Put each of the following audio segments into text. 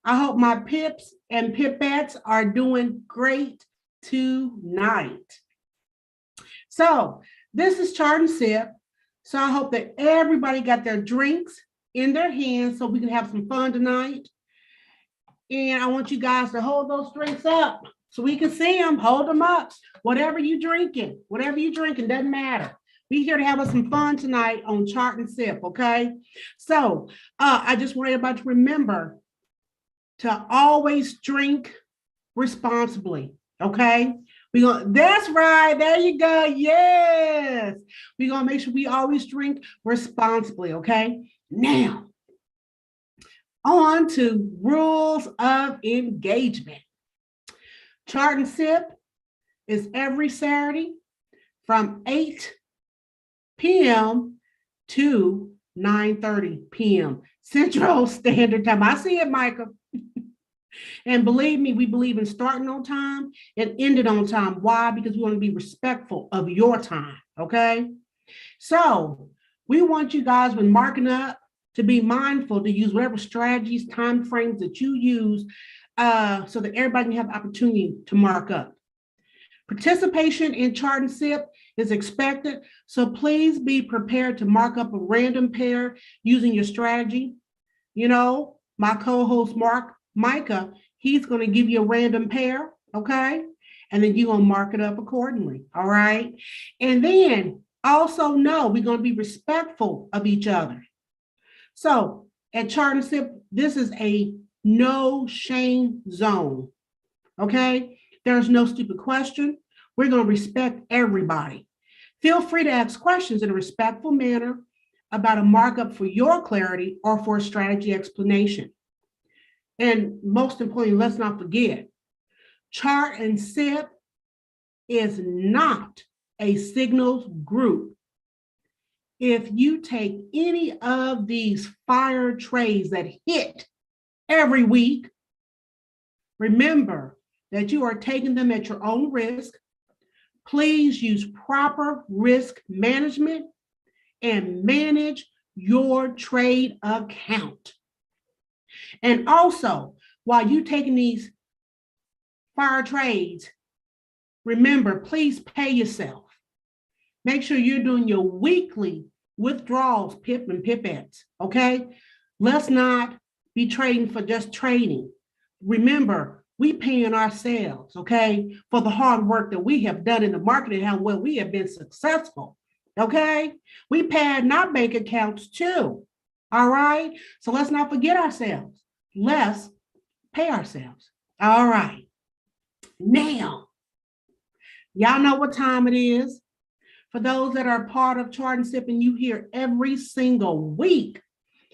I hope my pips and pipettes are doing great tonight. So this is Chart and Sip. So I hope that everybody got their drinks in their hands so we can have some fun tonight. And I want you guys to hold those drinks up so we can see them. Hold them up. Whatever you drinking, doesn't matter. We're here to have us some fun tonight on Chart and Sip, okay? So I just want everybody to remember to always drink responsibly, okay? That's right, there you go, yes. We're gonna make sure we always drink responsibly, okay? Now, on to rules of engagement. Chart and Sip is every Saturday from 8 p.m. to 9:30 p.m. Central Standard Time. I see it, Micah. And believe me, we believe in starting on time and ending on time. Why? Because we want to be respectful of your time, okay? So we want you guys, when marking up, to be mindful to use whatever strategies, time frames that you use so that everybody can have the opportunity to mark up. Participation in Chart and Sip is expected, so please be prepared to mark up a random pair using your strategy. You know, my co-host Micah, he's going to give you a random pair, okay? And then you're going to mark it up accordingly, all right? And then also know we're going to be respectful of each other. So at Chart and Sip, this is a no shame zone, okay? There's no stupid question. We're going to respect everybody. Feel free to ask questions in a respectful manner about a markup for your clarity or for a strategy explanation. And most importantly, let's not forget, Chart and Sip is not a signals group. If you take any of these fire trades that hit every week, remember that you are taking them at your own risk. Please use proper risk management and manage your trade account. And also, while you're taking these fire trades, remember, please pay yourself. Make sure you're doing your weekly withdrawals, pip and pipettes, okay? Let's not be trading for just trading. Remember, we paying ourselves, okay, for the hard work that we have done in the market and how well we have been successful, okay? We pad our bank accounts too, all right? So let's not forget ourselves. Let's pay ourselves, all right? Now, y'all know what time it is. For those that are part of Chart and Sip and you hear every single week,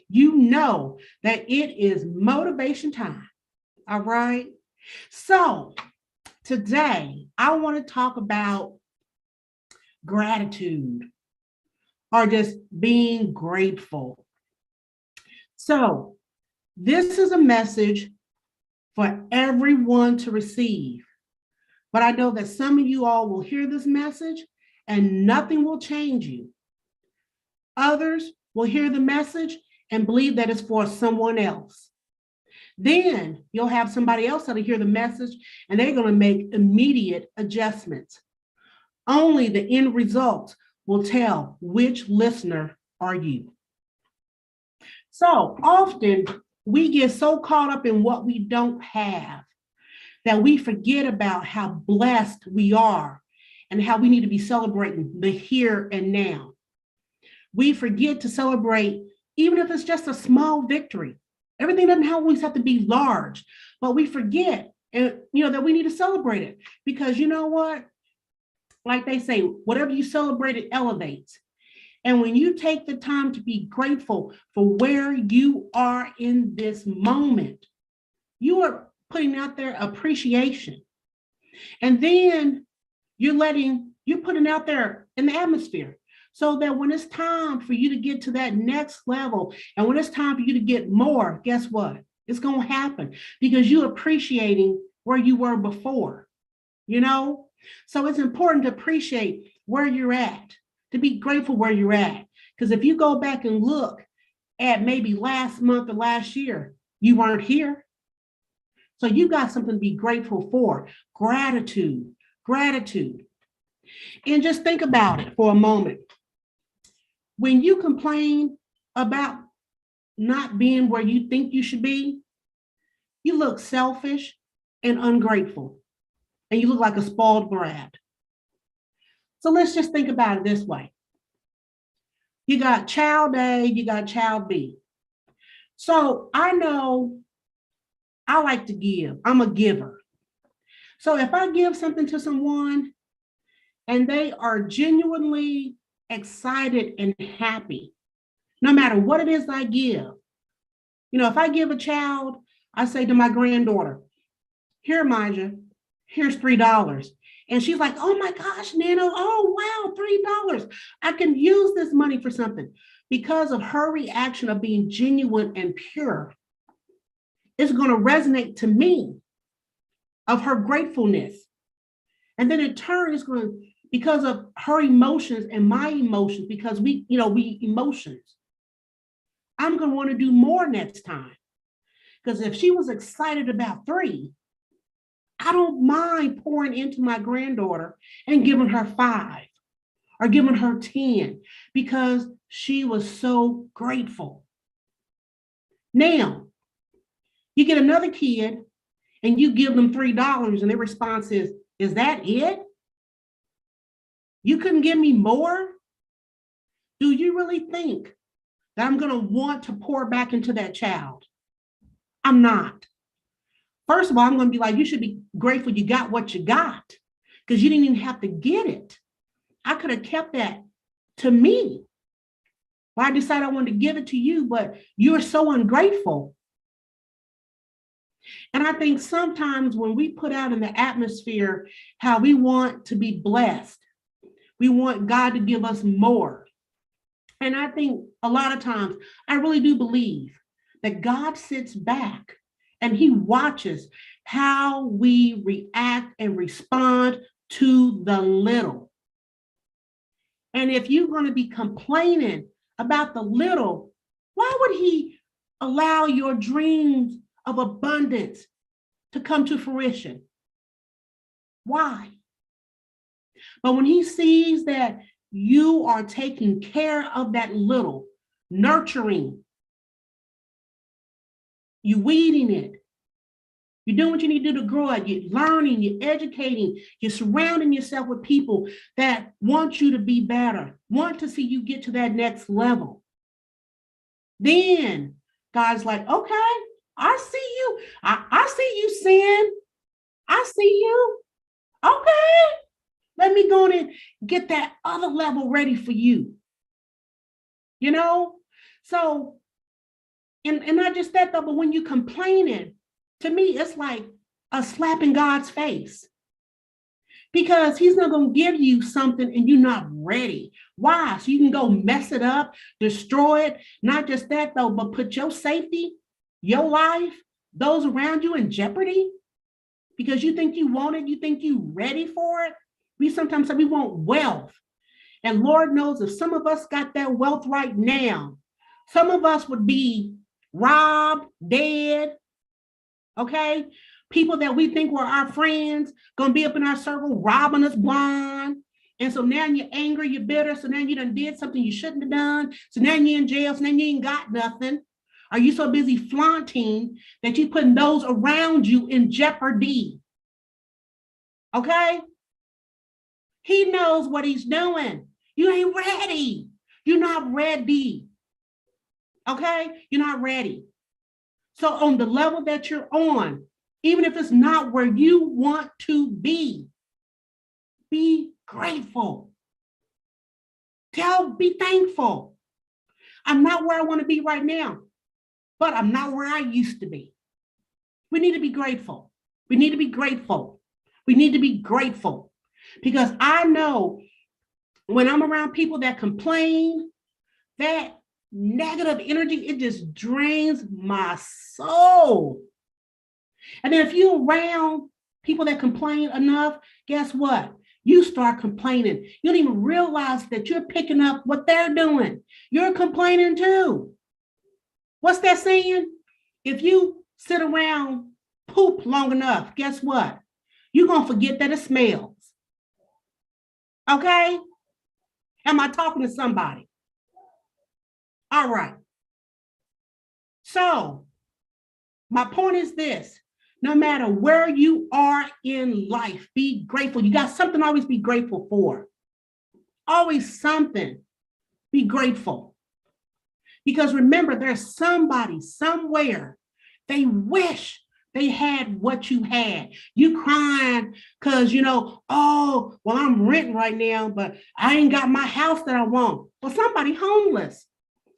you know that it is motivation time, all right? So today, I want to talk about gratitude or just being grateful. So this is a message for everyone to receive. But I know that some of you all will hear this message and nothing will change you. Others will hear the message and believe that it's for someone else. Then you'll have somebody else that'll hear the message and they're going to make immediate adjustments. Only the end result will tell which listener are you. So often we get so caught up in what we don't have that we forget about how blessed we are and how we need to be celebrating the here and now. We forget to celebrate, even if it's just a small victory. Everything doesn't always have to be large, but we forget, and that we need to celebrate it because you know what? Like they say, whatever you celebrate, it elevates. And when you take the time to be grateful for where you are in this moment, you are putting out there appreciation. And then you're putting out there in the atmosphere so that when it's time for you to get to that next level and when it's time for you to get more, guess what? It's going to happen because you're appreciating where you were before, So it's important to appreciate where you're at, to be grateful where you're at. Because if you go back and look at maybe last month or last year, you weren't here. So you got something to be grateful for. Gratitude, gratitude. And just think about it for a moment. When you complain about not being where you think you should be, you look selfish and ungrateful, and you look like a spoiled brat. So let's just think about it this way. You got child A, you got child B. So I know I like to give. I'm a giver. So if I give something to someone and they are genuinely excited and happy, no matter what it is I give, if I give a child, I say to my granddaughter, here, Micah, here's $3. And she's like, oh my gosh, Nana, oh wow, $3. I can use this money for something. Because of her reaction of being genuine and pure, it's going to resonate to me of her gratefulness. And then in turn, it's going to, because of her emotions and my emotions, because we emotions, I'm going to want to do more next time. Because if she was excited about 3, I don't mind pouring into my granddaughter and giving her 5 or giving her 10 because she was so grateful. Now, you get another kid and you give them $3 and their response is that it? You couldn't give me more? Do you really think that I'm going to want to pour back into that child? I'm not. First of all, I'm going to be like, you should be grateful you got what you got because you didn't even have to get it. I could have kept that to me. Well, I decided I wanted to give it to you, but you're so ungrateful. And I think sometimes when we put out in the atmosphere how we want to be blessed, we want God to give us more. And I think a lot of times, I really do believe that God sits back and he watches how we react and respond to the little. And if you're going to be complaining about the little, why would he allow your dreams of abundance to come to fruition? Why? But when he sees that you are taking care of that little, nurturing, you weeding it, you're doing what you need to do to grow it, you're learning, you're educating, you're surrounding yourself with people that want you to be better, want to see you get to that next level. Then God's like, okay, I see you. I see you, sin. I see you. Okay. Let me go in and get that other level ready for you. So, and not just that though, but when you're complaining, to me, it's like a slap in God's face. Because he's not going to give you something and you're not ready. Why? So you can go mess it up, destroy it. Not just that though, but put your safety, your life, those around you in jeopardy because you think you want it, you think you're ready for it. We sometimes say we want wealth. And Lord knows if some of us got that wealth right now, some of us would be robbed, dead, okay? People that we think were our friends, gonna be up in our circle, robbing us blind. And so now you're angry, you're bitter. So now you done did something you shouldn't have done. So now you're in jail. So now you ain't got nothing. Are you so busy flaunting that you're putting those around you in jeopardy? Okay? He knows what he's doing. You ain't ready. You're not ready. Okay? You're not ready. So on the level that you're on, even if it's not where you want to be grateful. Be thankful. I'm not where I want to be right now, but I'm not where I used to be. We need to be grateful. We need to be grateful. We need to be grateful because I know when I'm around people that complain, that negative energy, it just drains my soul. And then if you're around people that complain enough, guess what? You start complaining. You don't even realize that you're picking up what they're doing. You're complaining too. What's that saying? If you sit around poop long enough, guess what? You're going to forget that it smells. Okay? Am I talking to somebody? All right. So, my point is this. No matter where you are in life, be grateful. You got something to always be grateful for. Always something. Be grateful. Because remember, there's somebody somewhere, they wish they had what you had. You crying because, oh, well, I'm renting right now, but I ain't got my house that I want. Well, somebody homeless.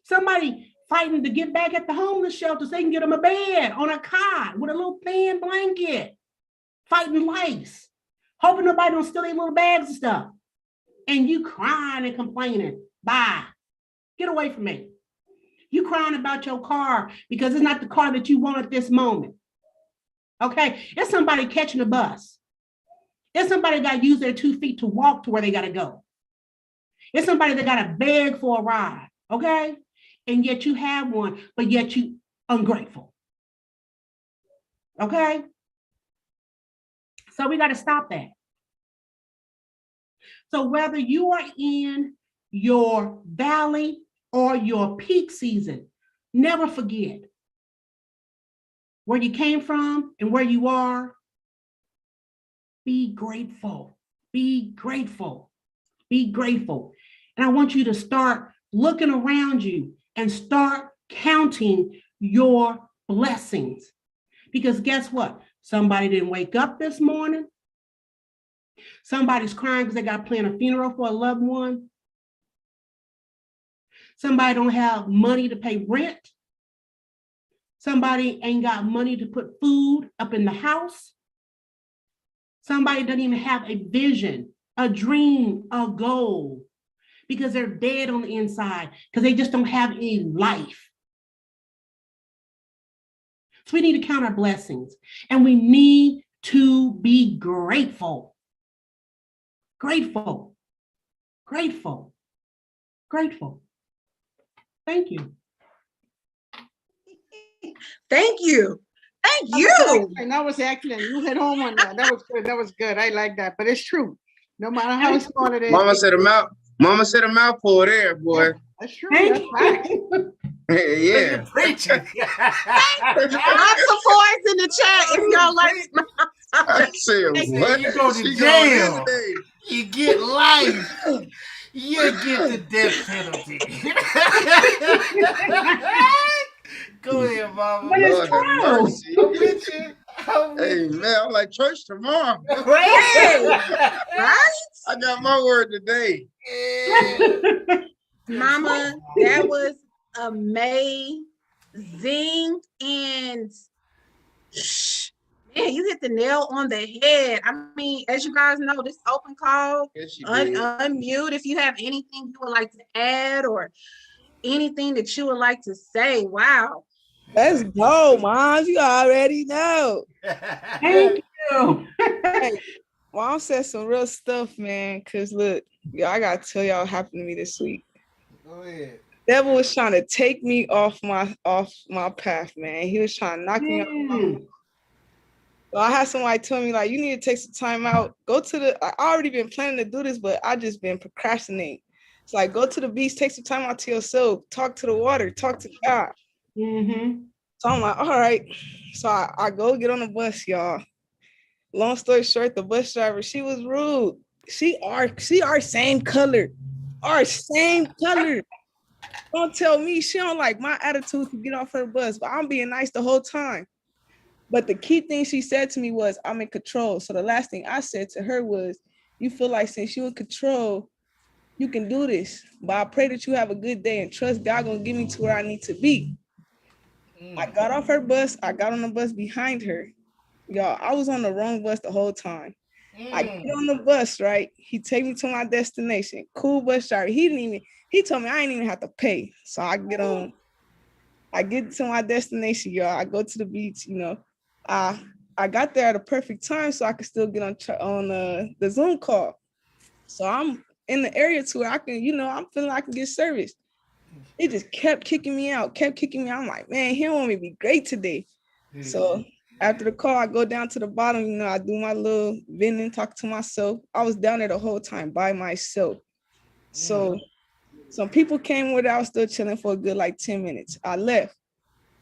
Somebody fighting to get back at the homeless shelter so they can get them a bed on a cot with a little thin blanket, fighting lice, hoping nobody don't steal their little bags and stuff. And you crying and complaining. Bye. Get away from me. You crying about your car because it's not the car that you want at this moment. Okay? It's somebody catching a bus. It's somebody that got to use their 2 feet to walk to where they got to go. It's somebody that got to beg for a ride. Okay? And yet you have one, but yet you ungrateful. Okay? So we got to stop that. So whether you are in your valley or your peak season, never forget where you came from and where you are. Be grateful. Be grateful. Be grateful. And I want you to start looking around you and start counting your blessings. Because guess what? Somebody didn't wake up this morning. Somebody's crying because they got to plan a funeral for a loved one. Somebody don't have money to pay rent. Somebody ain't got money to put food up in the house. Somebody doesn't even have a vision, a dream, a goal, because they're dead on the inside, because they just don't have any life. So we need to count our blessings, and we need to be grateful. Grateful. Grateful. Grateful. Thank you. Thank you. Thank you. And that was excellent. You hit home on that. That was good. That was good. I like that. But it's true. No matter how small it is. Mama said a mouthful there, boy. That's true. That's right. Yeah. You're preaching. Lots of fours in the chat if y'all like. I said, what? You go to She jail. going today. You get life. You get the death penalty. Go ahead, Mama. But it's Lord have true. mercy. I'm with you. I'm with Hey, you. man, I'm like church tomorrow. Right? I got my word today. Yeah. Mama, that was amazing. And man, you hit the nail on the head. I mean, as you guys know, this open call, Yes, you did. unmute if you have anything you would like to add or anything that you would like to say. Wow. Let's go, Mom. You already know. Thank you. Hey, Mom said some real stuff, man. Cause look, y'all, I gotta tell y'all what happened to me this week. Go ahead. Devil was trying to take me off my path, man. He was trying to knock me off. So I had somebody tell me, like, you need to take some time out. I already been planning to do this, but I just been procrastinating. It's like, go to the beach, take some time out to yourself, talk to the water, talk to God. Mm-hmm. So I'm like, all right. So I go get on the bus, y'all. Long story short, the bus driver, she was rude. She our same color. Our same color. Don't tell me she don't like my attitude to get off her bus, but I'm being nice the whole time. But the key thing she said to me was, I'm in control. So the last thing I said to her was, you feel like since you're in control, you can do this. But I pray that you have a good day and trust God gonna get me to where I need to be. I got off her bus. I got on the bus behind her. Y'all, I was on the wrong bus the whole time. I get on the bus, right? He take me to my destination. Cool bus driver. He told me I ain't even have to pay. So I get on. I get to my destination, y'all. I go to the beach, I got there at a perfect time so I could still get on the Zoom call. So I'm in the area to where I can, I'm feeling I can get service. He just kept kicking me out. I'm like, man, he don't want me to be great today. So After the call, I go down to the bottom, I do my little venting, talk to myself. I was down there the whole time by myself. So some people came with, I was still chilling for a good like 10 minutes. I left.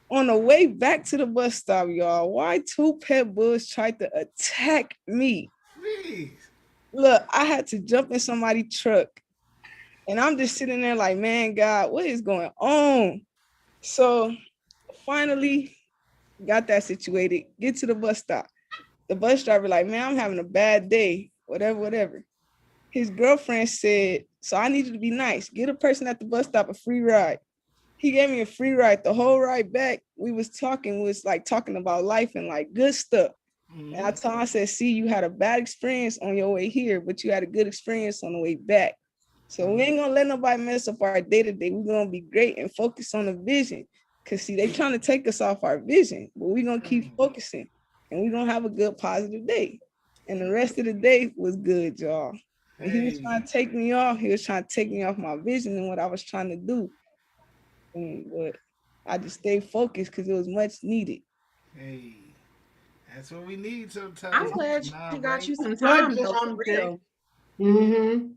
On the way back to the bus stop, y'all, why two pit bulls tried to attack me? Please. Look, I had to jump in somebody's truck. And I'm just sitting there like, man, God, what is going on? So finally got that situated, get to the bus stop. The bus driver like, man, I'm having a bad day, whatever. His girlfriend said, so I need you to be nice. Get a person at the bus stop a free ride. He gave me a free ride. The whole ride back, we was talking about life and like good stuff. And I told him, I said, see, you had a bad experience on your way here, but you had a good experience on the way back. So we ain't gonna let nobody mess up our day-to-day. We're gonna be great and focus on the vision. Cause see, they trying to take us off our vision, but we're gonna keep focusing and we're gonna have a good positive day. And the rest of the day was good, y'all. And he was trying to take me off. He was trying to take me off my vision and what I was trying to do. But I just stayed focused because it was much needed. Hey, that's what we need sometimes. I'm glad you got right? you some time, Good, though, for real. Mm-hmm.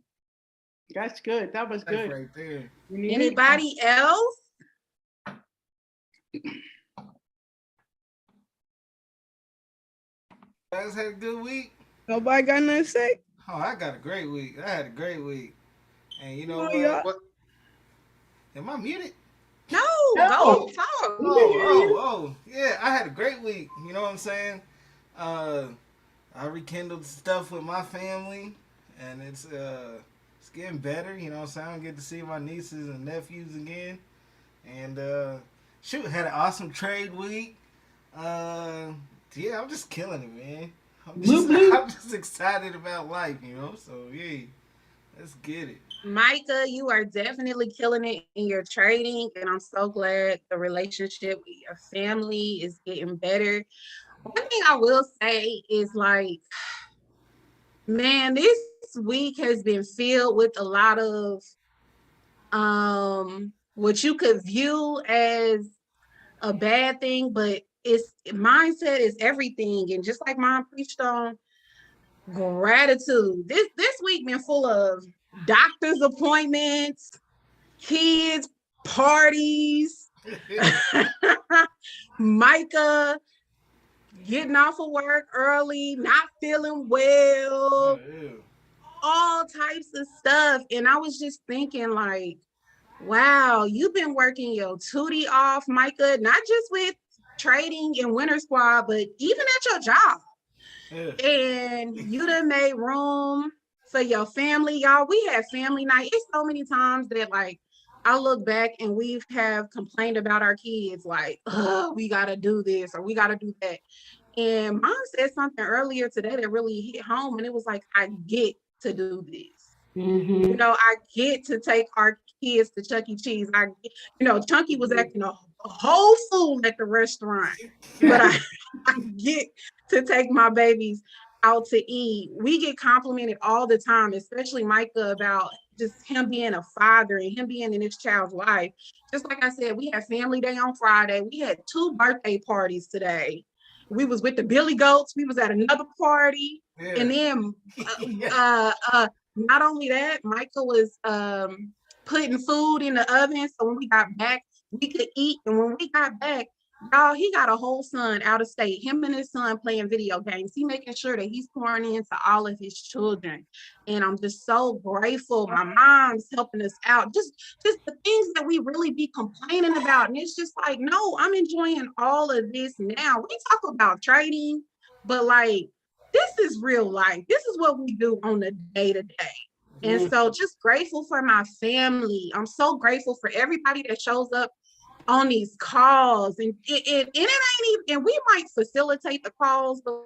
That's good. That was That's good. right there. We needed- Anybody else? You guys had a good week? Nobody got nothing to say? Oh, I got a great week. I had a great week. And you know Oh, what? yeah. What? Am I muted? No, No. go talk. Oh, yeah, I had a great week. You know what I'm saying? I rekindled stuff with my family, and it's getting better. You know what I'm saying? I get to see my nieces and nephews again, and had an awesome trade week. Yeah, I'm just killing it, man. I'm just excited about life, So yeah, let's get it. Micah, you are definitely killing it in your trading, and I'm so glad the relationship with your family is getting better. One thing I will say is like, man, this week has been filled with a lot of what you could view as a bad thing, but it's mindset is everything. And just like Mom preached on gratitude, this week been full of doctor's appointments, kids, parties, Micah getting off of work early, not feeling well, all types of stuff. And I was just thinking like, wow, you've been working your tootie off, Micah, not just with trading and Winter Squad, but even at your job. Yeah. And you done made room for your family, y'all. We had family night. It's so many times that like I look back and we have complained about our kids, like, oh, we gotta do this or we gotta do that. And Mom said something earlier today that really hit home, and it was like, I get to do this. Mm-hmm. I get to take our kids to Chuck E. Cheese. Chunky was acting a whole fool at the restaurant, but I get to take my babies out to eat. We get complimented all the time, especially Micah, about just him being a father and him being in his child's life. Just like I said, we had family day on Friday. We had 2 birthday parties today. We was with the Billy Goats. We was at another party. Yeah. And then not only that, Michael was putting food in the oven. So when we got back, we could eat. And when we got back, y'all, he got a whole son out of state. Him and his son playing video games. He making sure that he's pouring into all of his children. And I'm just so grateful. My mom's helping us out. Just the things that we really be complaining about. And it's just like, no, I'm enjoying all of this now. We talk about trading, but like, this is real life. This is what we do on the day-to-day. And so just grateful for my family. I'm so grateful for everybody that shows up on these calls. And it ain't even, and we might facilitate the calls, but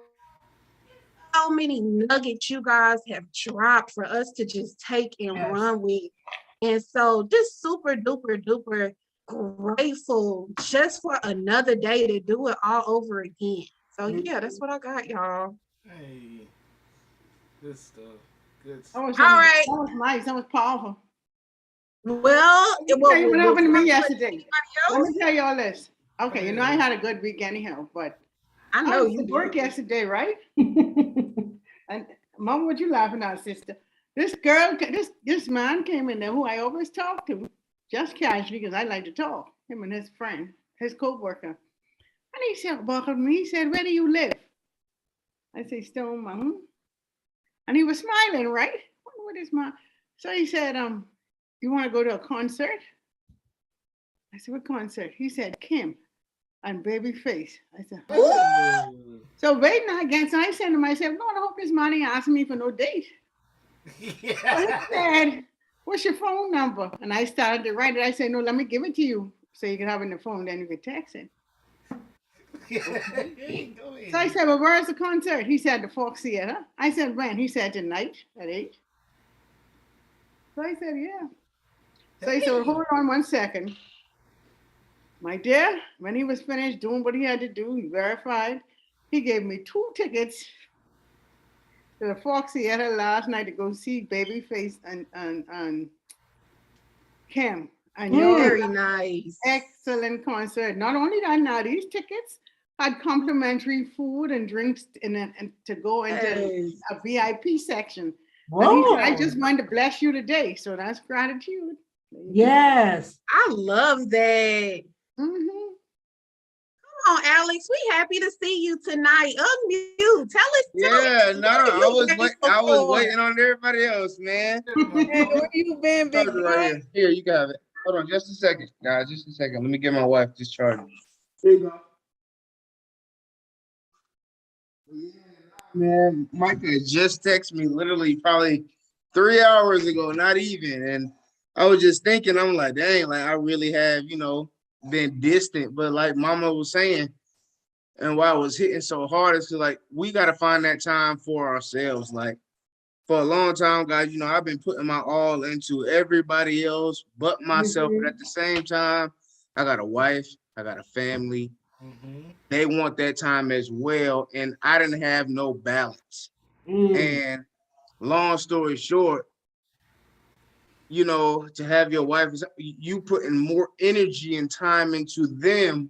how many nuggets you guys have dropped for us to just take and run with. And so just super duper duper grateful just for another day to do it all over again. So yeah, that's what I got, y'all. Hey, good stuff. Good stuff. All right. That was nice. That was powerful. Well, what happened to me yesterday. Let me tell you all this. Okay, I had a good week anyhow, but I I know was you at work did. yesterday, right? And Mom, what you laughing at, sister? This girl, this man came in there who I always talk to, just casually, because I like to talk. Him and his friend, his co-worker. And he said, welcome to me. He said, where do you live? I said, Stone Mountain. And he was smiling, right? What is my? So he said, you want to go to a concert? I said, what concert? He said, Kim and Babyface. I said, huh? So waiting against, I said to myself, Lord, I hope this man ain't asking me for no date. So he said, what's your phone number? And I started to write it. I said, no, let me give it to you so you can have it in the phone, then you can text it. So I said, well, where's the concert? He said, the Fox Theater. I said, when? He said, tonight at 8. So I said, yeah. So he said, well, hold on 1 second. My dear, when he was finished doing what he had to do, he verified, he gave me 2 tickets to the Fox Theater last night to go see Babyface and Kim. And Very nice. excellent concert. Not only that, now these tickets had complimentary food and drinks and to go into a VIP section. But he said, I just wanted to bless you today. So that's gratitude. Yes. I love that. Mm-hmm. Come on, Alex. We happy to see you tonight. Unmute. Tell us. Yeah, no, what are you I was for? waiting on everybody else, man. Hey, where you been, big Charger boy? right here. Here, you can have it. Hold on, just a second, guys. Just a second. Let me get my wife this charger. Here you go. Yeah, man, Micah just texted me literally probably 3 hours ago, not even. And I was just thinking, I'm like, dang, like I really have, been distant. But like Mama was saying, and why I was hitting so hard is like we got to find that time for ourselves. Like for a long time, guys, I've been putting my all into everybody else but myself. But at the same time, I got a wife, I got a family. They want that time as well. And I didn't have no balance. And long story short, to have your wife, you putting more energy and time into them.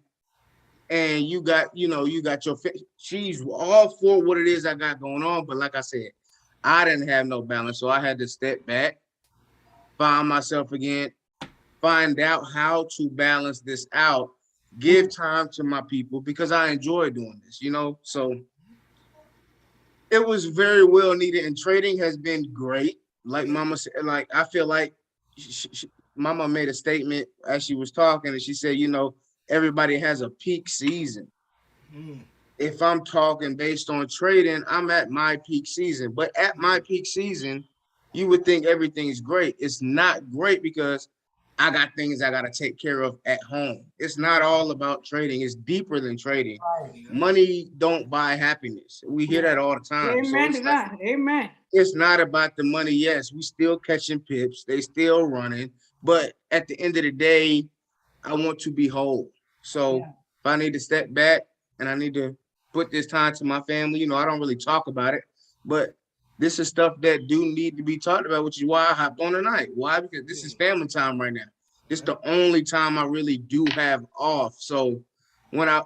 And you got your, she's all for what it is I got going on. But like I said, I didn't have no balance. So I had to step back, find myself again, find out how to balance this out, give time to my people because I enjoy doing this, So it was very well needed. And trading has been great. Like Mama said, like I feel like Mama made a statement as she was talking and she said, everybody has a peak season. If I'm talking based on trading, I'm at my peak season. But at my peak season, you would think everything's great. It's not great because I got things I got to take care of at home. It's not all about trading. It's deeper than trading. Money don't buy happiness. We hear that all the time. Amen to that. Amen. It's not about the money. Yes, we still catching pips. They still running. But at the end of the day, I want to be whole. So if I need to step back and I need to put this time to my family, I don't really talk about it, but this is stuff that do need to be talked about, which is why I hopped on tonight. Why? Because this is family time right now. It's the only time I really do have off. So when I,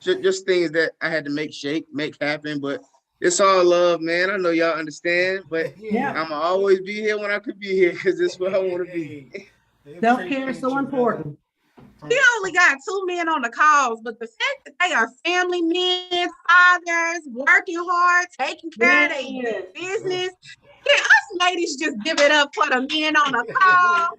just things that I had to make happen, but it's all love, man. I know y'all understand, but I'm always be here when I could be here because this is where I want to be. Self-care is so important. We only got 2 men on the calls, but the fact that they are family men, fathers, working hard, taking care of their business. Can us ladies just give it up for the men on the call?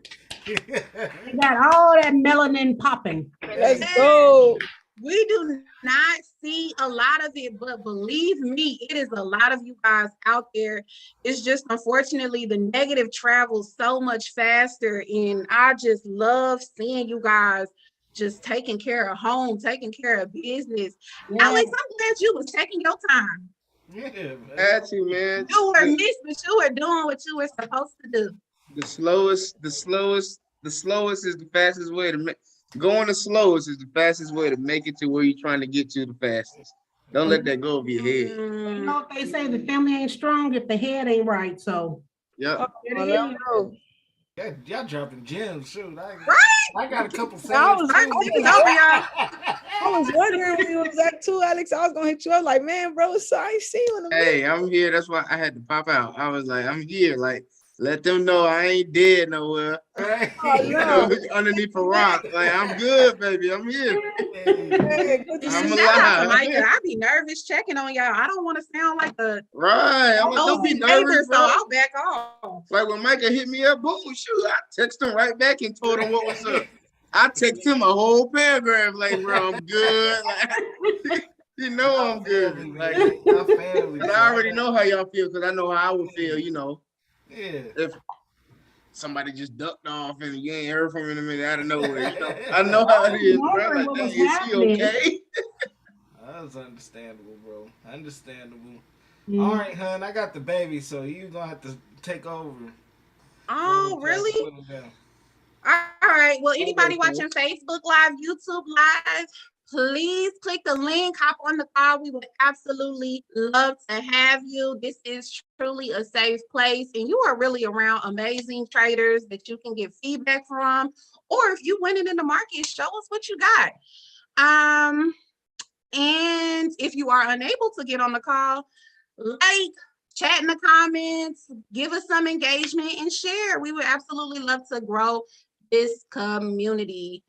They got all that melanin popping. Let's go. We do not see a lot of it, but believe me, it is a lot of you guys out there. It's just unfortunately the negative travels so much faster, and I just love seeing you guys just taking care of home, taking care of business. Alex, I'm glad you was taking your time. Yeah, Had to, man. You were missed, but you were doing what you were supposed to do. The slowest is the fastest way to make. Going the slowest is the fastest way to make it to where you're trying to get to the fastest. Don't let that go over your head. You know what they say, the family ain't strong if the head ain't right. So Yep. y'all dropping gems, shoot. Right? I got a couple I was sayings. Over y'all. I was wondering where you was at too, Alex. I was gonna hit you up like, man, bro, so I ain't see you in a minute. Hey, I'm here. That's why I had to pop out. I was like, I'm here. Like, let them know I ain't dead nowhere. Right. Oh, You no. know, underneath a rock. Like, I'm good, baby. I'm here. Hey, good to I'm see you. Shout out to alive. Micah. I be nervous checking on y'all. I don't want to sound like a Right. I'm like, don't be neighbor, nervous, so bro. I'll back off. Like when Micah hit me up, boom, shoot, I text him right back and told him what was up. I text him a whole paragraph, like, bro, I'm good. Like, you know I'm good. Like, y'all family. but I already know how y'all feel because I know how I would feel, you know, Yeah. if somebody just ducked off and you ain't heard from him in a minute out of nowhere. You know, I know how it is, bro. Wondering Like, what dang, was is she happening. okay? That's understandable, bro. Understandable. Mm. All right, hun, I got the baby, so you gonna have to take over. Oh, really? Put it down. All right. Well, anybody Okay. watching Facebook Live, YouTube Live, please click the link, hop on the call. We would absolutely love to have you. This is truly a safe place, and you are really around amazing traders that you can get feedback from. Or if you winning in the market, show us what you got. And if you are unable to get on the call, like, chat in the comments, give us some engagement and share. We would absolutely love to grow this community.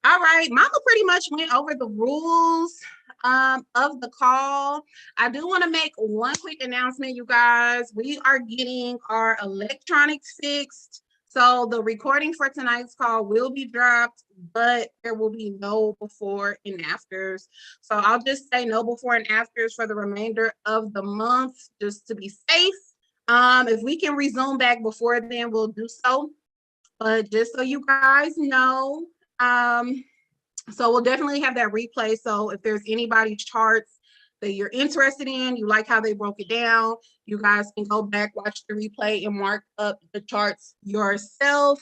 All right, Mama pretty much went over the rules of the call. I do want to make one quick announcement, you guys. We are getting our electronics fixed. So the recording for tonight's call will be dropped, but there will be no before and afters. So I'll just say no before and afters for the remainder of the month, just to be safe. If we can resume back before then, we'll do so. But just so you guys know, so we'll definitely have that replay. So if there's anybody's charts that you're interested in, you like how they broke it down, you guys can go back, watch the replay, and mark up the charts yourself.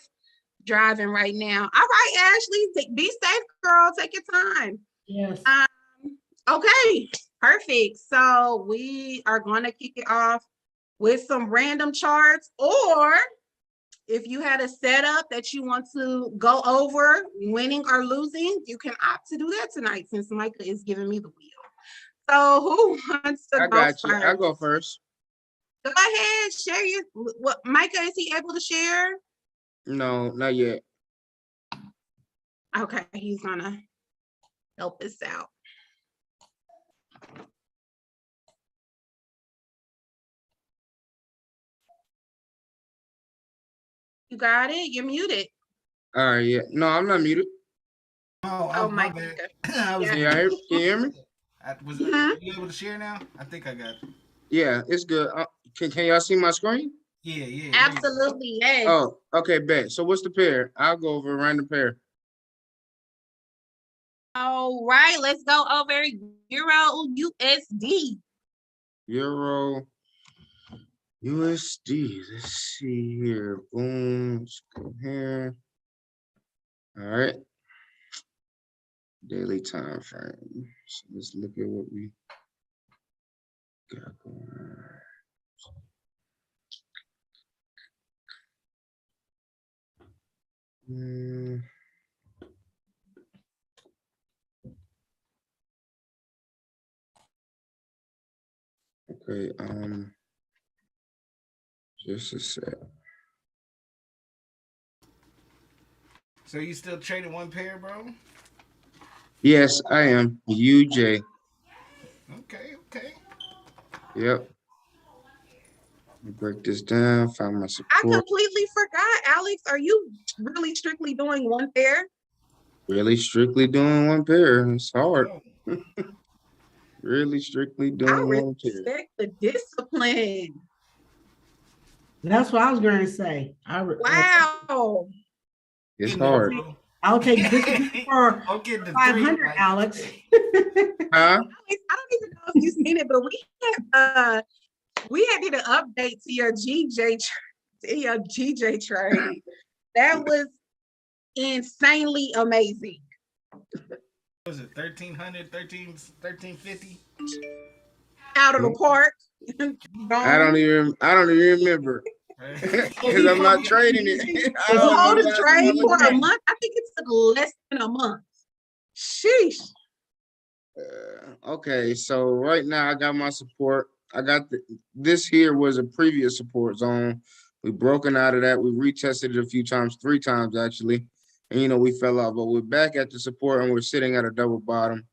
Driving right now. All right, Ashley, be safe, girl. Take your time. Yes. Okay, perfect. So we are going to kick it off with some random charts, or if you had a setup that you want to go over, winning or losing, you can opt to do that tonight since Micah is giving me the wheel. So who wants to I go got you. first? I go first. Go ahead, share your. What, Micah, is he able to share? No, not yet. Okay, he's gonna help us out. You got it? You're muted. All right, yeah. No, I'm not muted. Oh, my Micah. bad. I was Can you hear me? you able to share now? I think I got it. Yeah, it's good. Can y'all see my screen? Yeah. Absolutely, yes. Oh, okay, bet. So what's the pair? I'll go over a random pair. All right, let's go over Euro USD. Euro USD. Let's see here. Boom. Let's go here. All right. Daily time frame. So let's look at what we got going on. Okay, just a sec. So you still trading one pair, bro? Yes, I am. UJ. Okay. Yep. Break this down, find my I support. completely forgot, Alex. Are you really strictly doing one pair? Really strictly doing one pair. It's hard. Oh. Really strictly I doing one pair. respect the discipline. That's what I was going to say. Wow. It's hard. I'll take this for I'll get the 500, 3, like, Alex. Huh? I don't even know if you've seen it, but we had did an update to your GJ trade. That was insanely amazing. Was it 1300, 1350? Out of the park. I don't even remember. Because I'm not trading it. I To don't hold know a last trade time I for looked a at it. month. I think it took less than a month. Sheesh. Okay, so right now I got my support. I got this here was a previous support zone. We broken out of that. We retested it a few times, 3 times actually, and we fell off. But we're back at the support and we're sitting at a double bottom.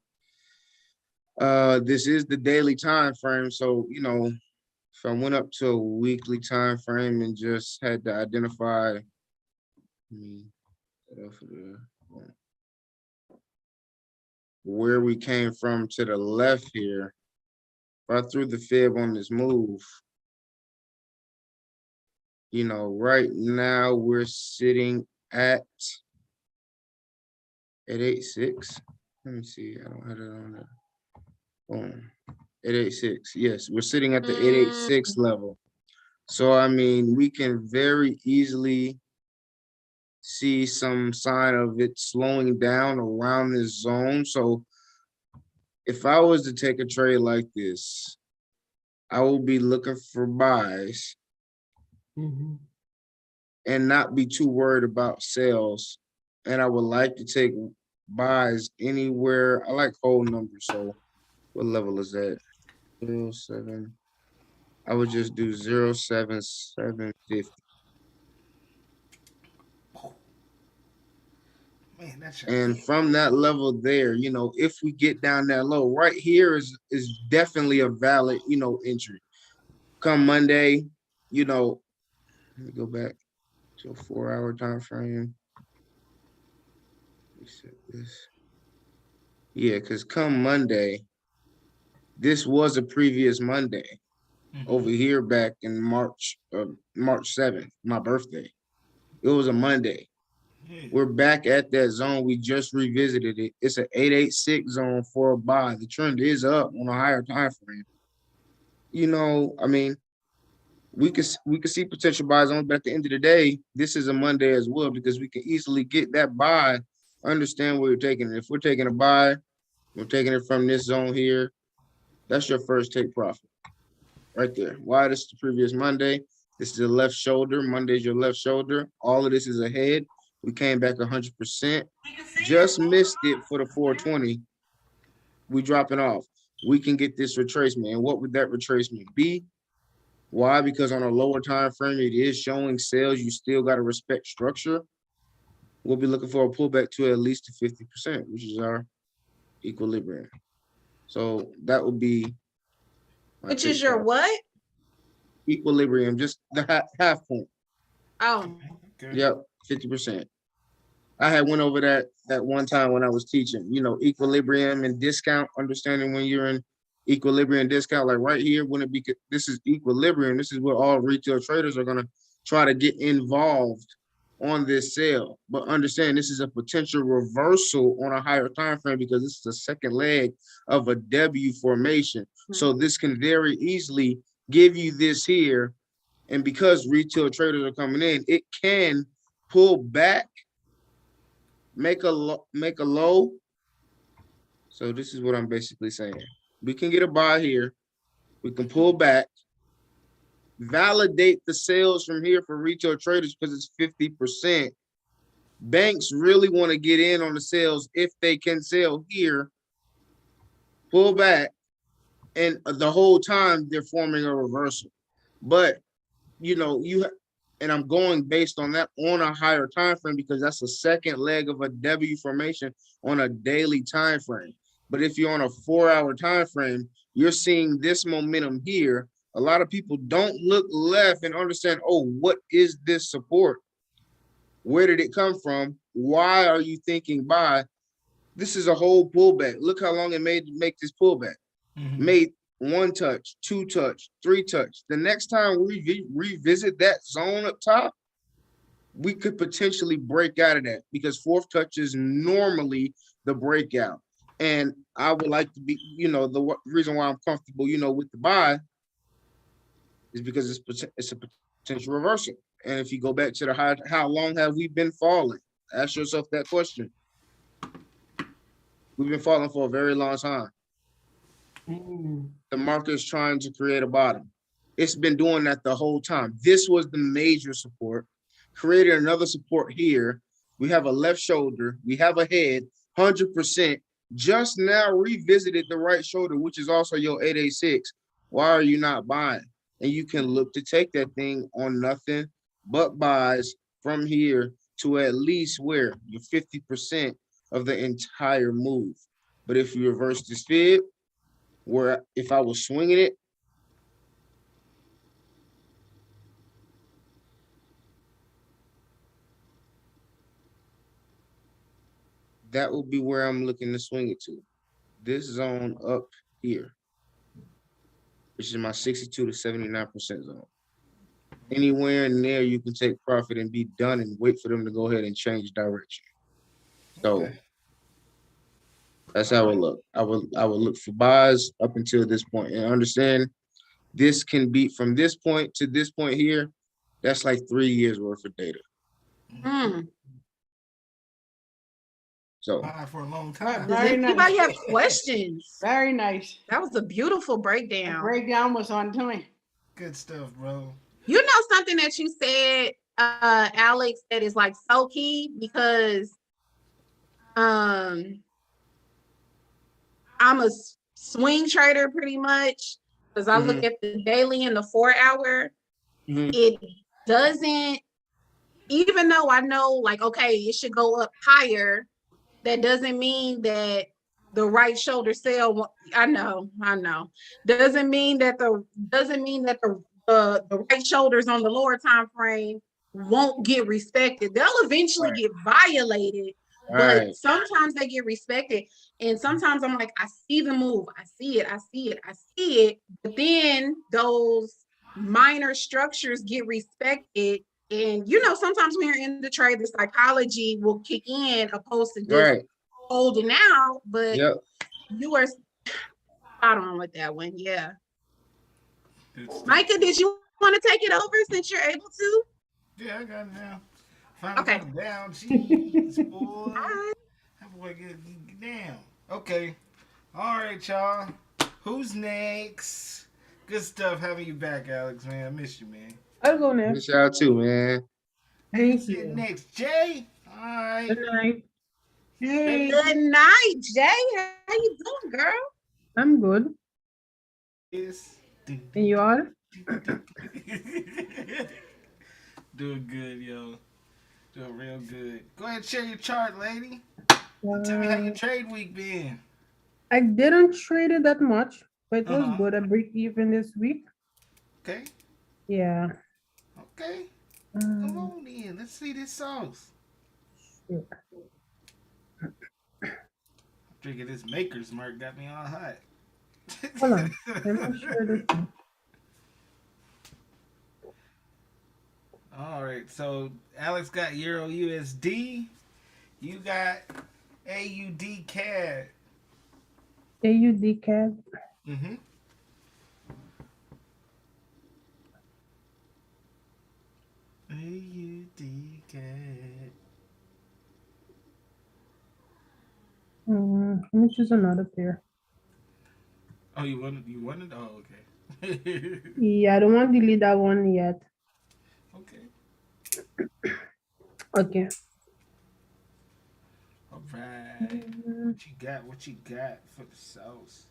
This is the daily time frame, so if I went up to a weekly time frame and just had to identify where we came from to the left here. If I threw the fib on this move, right now we're sitting at 886. Let me see. I don't have it on there. Boom. 886. Yes, we're sitting at the 886 level. So, I mean, we can very easily see some sign of it slowing down around this zone. So, if I was to take a trade like this, I will be looking for buys and not be too worried about sales. And I would like to take buys anywhere. I like whole numbers. So what level is that? 07. I would just do 07750. Man, that's And from that level there, if we get down that low, right here is definitely a valid, entry. Come Monday, let me go back to a 4-hour time frame. Reset this. Yeah, because come Monday, this was a previous Monday over here back in March 7th, my birthday. It was a Monday. We're back at that zone. We just revisited it. It's an 886 zone for a buy. The trend is up on a higher time frame. I mean, we could see potential buys on, but at the end of the day, this is a Monday as well because we can easily get that buy, understand where you're taking it. If we're taking a buy, we're taking it from this zone here. That's your first take profit right there. Why? This is the previous Monday. This is the left shoulder. Monday's your left shoulder. All of this is ahead. We came back 100%. Just missed it for the 420. We dropping off. We can get this retracement. And what would that retracement be? Why? Because on a lower time frame, it is showing sales. You still got to respect structure. We'll be looking for a pullback to at least to 50%, which is our equilibrium. So that would be. Which is your what? Equilibrium, just the half point. Oh. Okay. Yep, 50%. I had went over that one time when I was teaching, equilibrium and discount, understanding when you're in equilibrium discount, like right here, when it be, this is equilibrium. This is where all retail traders are going to try to get involved on this sale. But understand this is a potential reversal on a higher time frame because this is the second leg of a W formation. So this can very easily give you this here. And because retail traders are coming in, it can pull back, make a low. So this is what I'm basically saying. We can get a buy here. We can pull back, validate the sales from here for retail traders because it's 50%. Banks really want to get in on the sales if they can sell here, pull back, and the whole time they're forming a reversal. But and I'm going based on that on a higher time frame because that's the second leg of a W formation on a daily time frame. But if you're on a 4-hour time frame, you're seeing this momentum here. A lot of people don't look left and understand, oh, what is this support? Where did it come from? Why are you thinking buy? This is a whole pullback. Look how long it made to make this pullback. Made 1 touch, 2 touch, 3 touch. The next time we revisit that zone up top, we could potentially break out of that because 4th touch is normally the breakout. And I would like to be, the reason why I'm comfortable, with the buy is because it's a potential reversal. And if you go back to the high, how long have we been falling? Ask yourself that question. We've been falling for a very long time. The market is trying to create a bottom. It's been doing that the whole time. This was the major support. Created another support here. We have a left shoulder. We have a head. 100%. just now revisited the right shoulder, which is also your 886. Why are you not buying? And you can look to take that thing on nothing but buys from here to at least where you're 50% of the entire move. But if you reverse this fib, where if I was swinging it, that would be where I'm looking to swing it to. This zone up here, which is my 62 to 79% zone. Anywhere in there, you can take profit and be done and wait for them to go ahead and change direction. So Okay. that's how it look. I would look for buys up until this point and understand this can be from this point to this point here. That's like 3 years worth of data. Mm. So Bye for a long Right, time. Does Very anybody nice. have questions? Very nice. That was a beautiful The breakdown. breakdown was on time. Good stuff, bro. You know something that you said, Alex, that is like so key because I'm a swing trader pretty much because I look at the daily and the 4 hour. It doesn't, even though I know like, okay, it should go up higher, that doesn't mean that the right shoulder sell. I know. Doesn't mean that the right shoulders on the lower time frame won't get respected. They'll eventually get violated, but sometimes they get respected. And sometimes I'm like, I see the move, I see it. But then those minor structures get respected. And sometimes when you're in the trade, the psychology will kick in opposed to just holding out. But you are spot on with that one. Yeah. Micah, did you want to take it over since you're able to? Yeah, I got it now. Finally Okay. got it down. Jeez, boy. That boy get down. Okay. All right, y'all. Who's next? Good stuff having you back, Alex, man. I miss you, man. I'll go next. Miss y'all too, man. Thank Who's you. next? Jay? All right. Good night. Hey, Good night, Jay. How you doing, girl? I'm good. Yes. And you are? Doing good, yo. Doing real good. Go ahead and share your chart, lady. Tell me how your trade week been. I didn't trade it that much, but it was Uh-huh. good. I break even this week. Okay. Yeah. Okay. Come on in. Let's see this sauce. Sure. Drinking this Maker's Mark got me all hot. Hold on. Let me share this one. All right. So Alex got Euro USD. You got AUD CAD. AUD CAD. Mm-hmm. AUD CAD. Let me choose another pair. Oh, you wanted? Oh, okay. Yeah, I don't want to delete that one yet. Okay. Okay. All right. What you got for the sauce?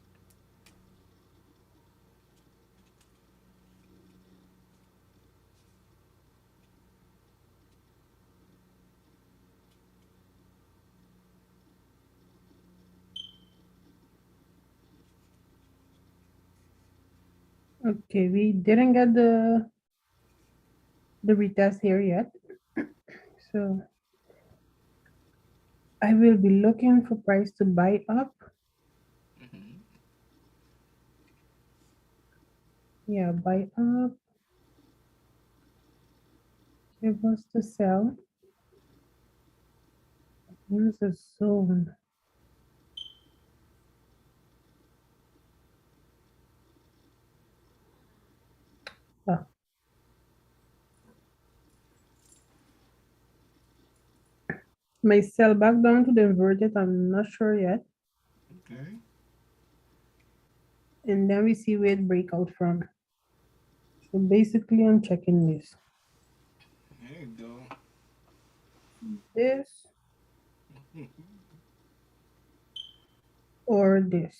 Okay, we didn't get the retest here yet. So I will be looking for price to buy up. Mm-hmm. Yeah, buy up. Give us to sell. Use a zone. Ah. May sell back down to the inverted, I'm not sure yet. Okay. And then we see where it break out from. So basically I'm checking this. There you go. This. or this?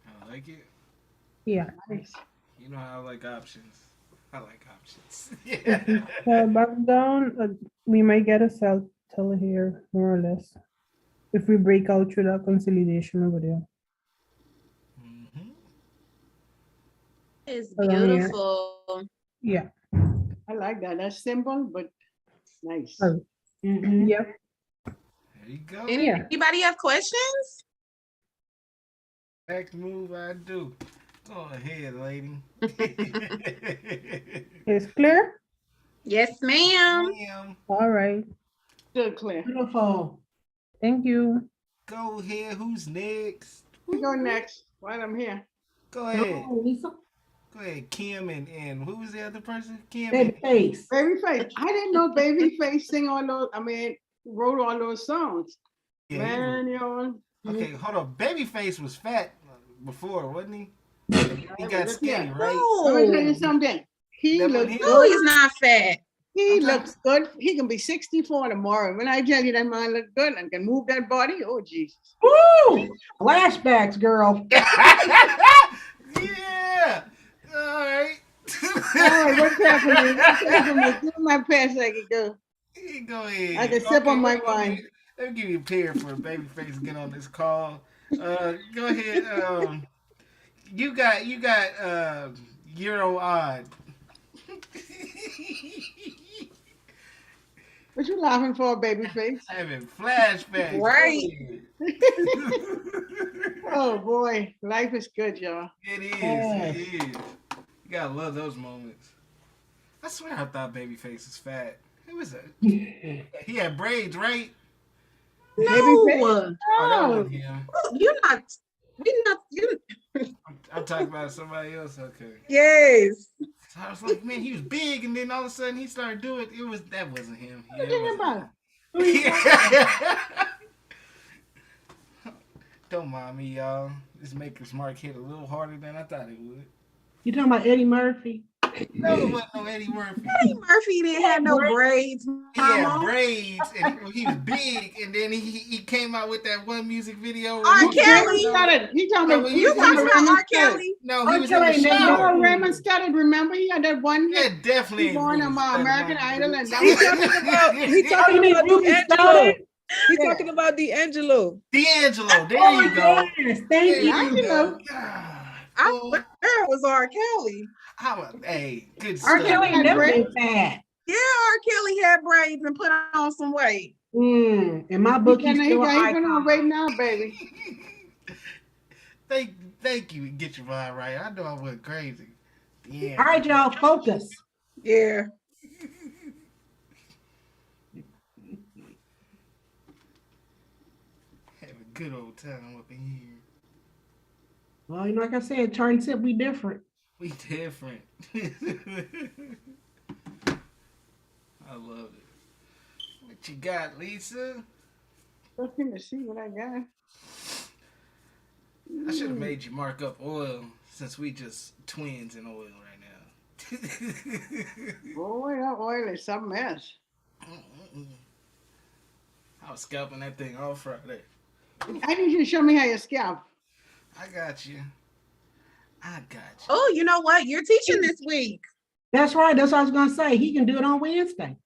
I like it. Yeah. Nice. You know how I like options. I like options. If Yeah. we sell back down, we might get a sell here, more or less. If we break out through that consolidation over there. Mhm. It's Around here. beautiful. Yeah. I like that. That's simple, but nice. Oh. Yep. There you go. Yeah. Anybody have questions? Next move I do. Go ahead, lady. It's clear? Yes, ma'am. Ma'am, All right. Still clear. Beautiful. Thank you. go ahead. Who's next? We go next while I'm here. Go ahead. Oh, Lisa. Go ahead, Kim and who was the other person? Kim Baby face. Babyface. I didn't know Babyface sing all those. I mean, wrote all those songs. Yeah, Man, y'all. okay, hold on. Babyface was fat before, wasn't he? He got Look skinny, here. right? Let me tell you No, something. He That looks wasn't him? no, good. he's not fat. He Okay. looks good. He can be 64 tomorrow. When I tell you that man look good and can move that body, oh Jesus. Woo! Flashbacks, girl. Yeah. All right. All right, what's happening? What's happening? Give me my pass I can go. Go ahead. I can sip on my wine. Let me give you a pair for Babyface to get on this call. Go ahead. You got Euro odd. What you laughing for, Babyface? Having flashbacks. Right. Go ahead. Oh boy, life is good, y'all. It is. Yes. It is. You gotta love those moments. I swear I thought Babyface was fat. It was he had braids, right? No, Oh, that Oh, wasn't him. you're not. We're not. You. I'm talking about somebody else. Okay. Yes. So I was like, man, he was big, and then all of a sudden he started doing it. That wasn't him. what you talking about? Yeah. Don't mind me, y'all. This Maker's Mark hit a little harder than I thought it would. You talking about Eddie Murphy? No, it wasn't no Eddie Murphy. Eddie Murphy didn't have no braids, He had mama. braids, and he was big, and then he came out with that one music video. where R. he was- Kelly. He talking No, about he You was talking in about R. Kelly? No, R. he was Kelly in the ain't never- shower. No, Raymond Studdard, remember he had that one Yeah, hit. definitely. He won Ruben on Studdard. American Idol, and that He was talking about he Oh, talking you mean about Ruben D'Angelo. Studdard? He Yeah. talking about D'Angelo. D'Angelo, there Oh, you go. yes. There Thank you you. go. God, I boy. swear it was R. Kelly. Hey, good R. stuff. Kelly ain't never Braids. been fat. Yeah, R. Kelly had braids and put on some weight. In my book, he's he still an got on icon. right now, baby. Thank you. Get your vibe right. I know I went crazy. Yeah. All right, y'all, focus. Yeah. Have a good old time up in here. Well, you know, like I said, chart and tip, we different. We different. I love it. What you got, Lisa? Looking to see what I got. I should have made you mark up oil since we just twins in oil right now. Boy, that oil is something else. I was scalping that thing all Friday. I need you to show me how you scalp. I got you. I got you. Oh, you know what? You're teaching this week. That's right. That's what I was going to say. He can do it on Wednesday.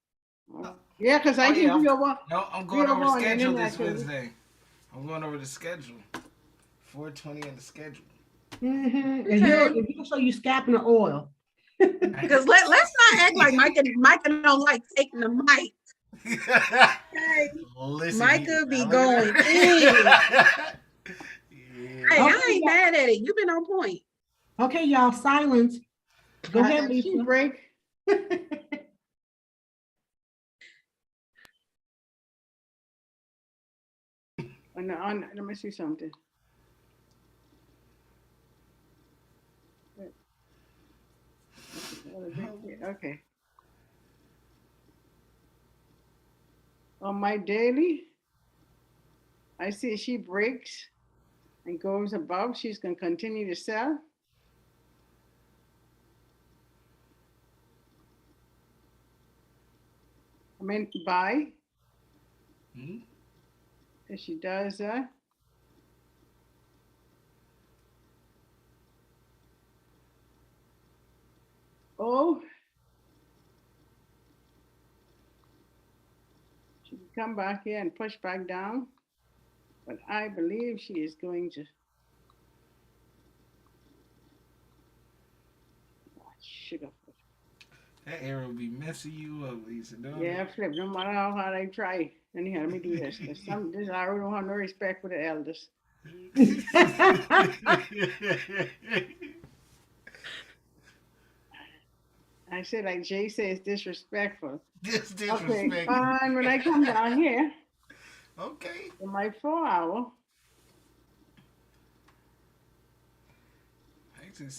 Yeah, because I Oh, can yeah, do your one. No, I'm going We are over the going schedule in this actually. Wednesday. I'm going over the schedule. 420 in the schedule. Mm-hmm. Okay. And he'll show you scapping the oil. Because let's not act like Micah don't like taking the mic. Hey, Listen, Micah be look at going that. hey, Yeah. I ain't mad at it. You've been on point. Okay, y'all, silence. Go ahead, She Lisa. break. Let me see something. Okay. On my daily, I see she breaks and goes above. She's going to continue to sell. I meant buy. Hmm? If she does that. Oh. She can come back here and push back down. But I believe she is going to. Oh, sugar. That arrow be messing you up, Lisa. Don't Yeah, Flip, no matter how hard I try. Anyhow, let me do this. This arrow don't have no respect for the elders. I said, like Jay says, disrespectful. Disrespect. Okay, and when I come down here, Okay. in my 4 hour,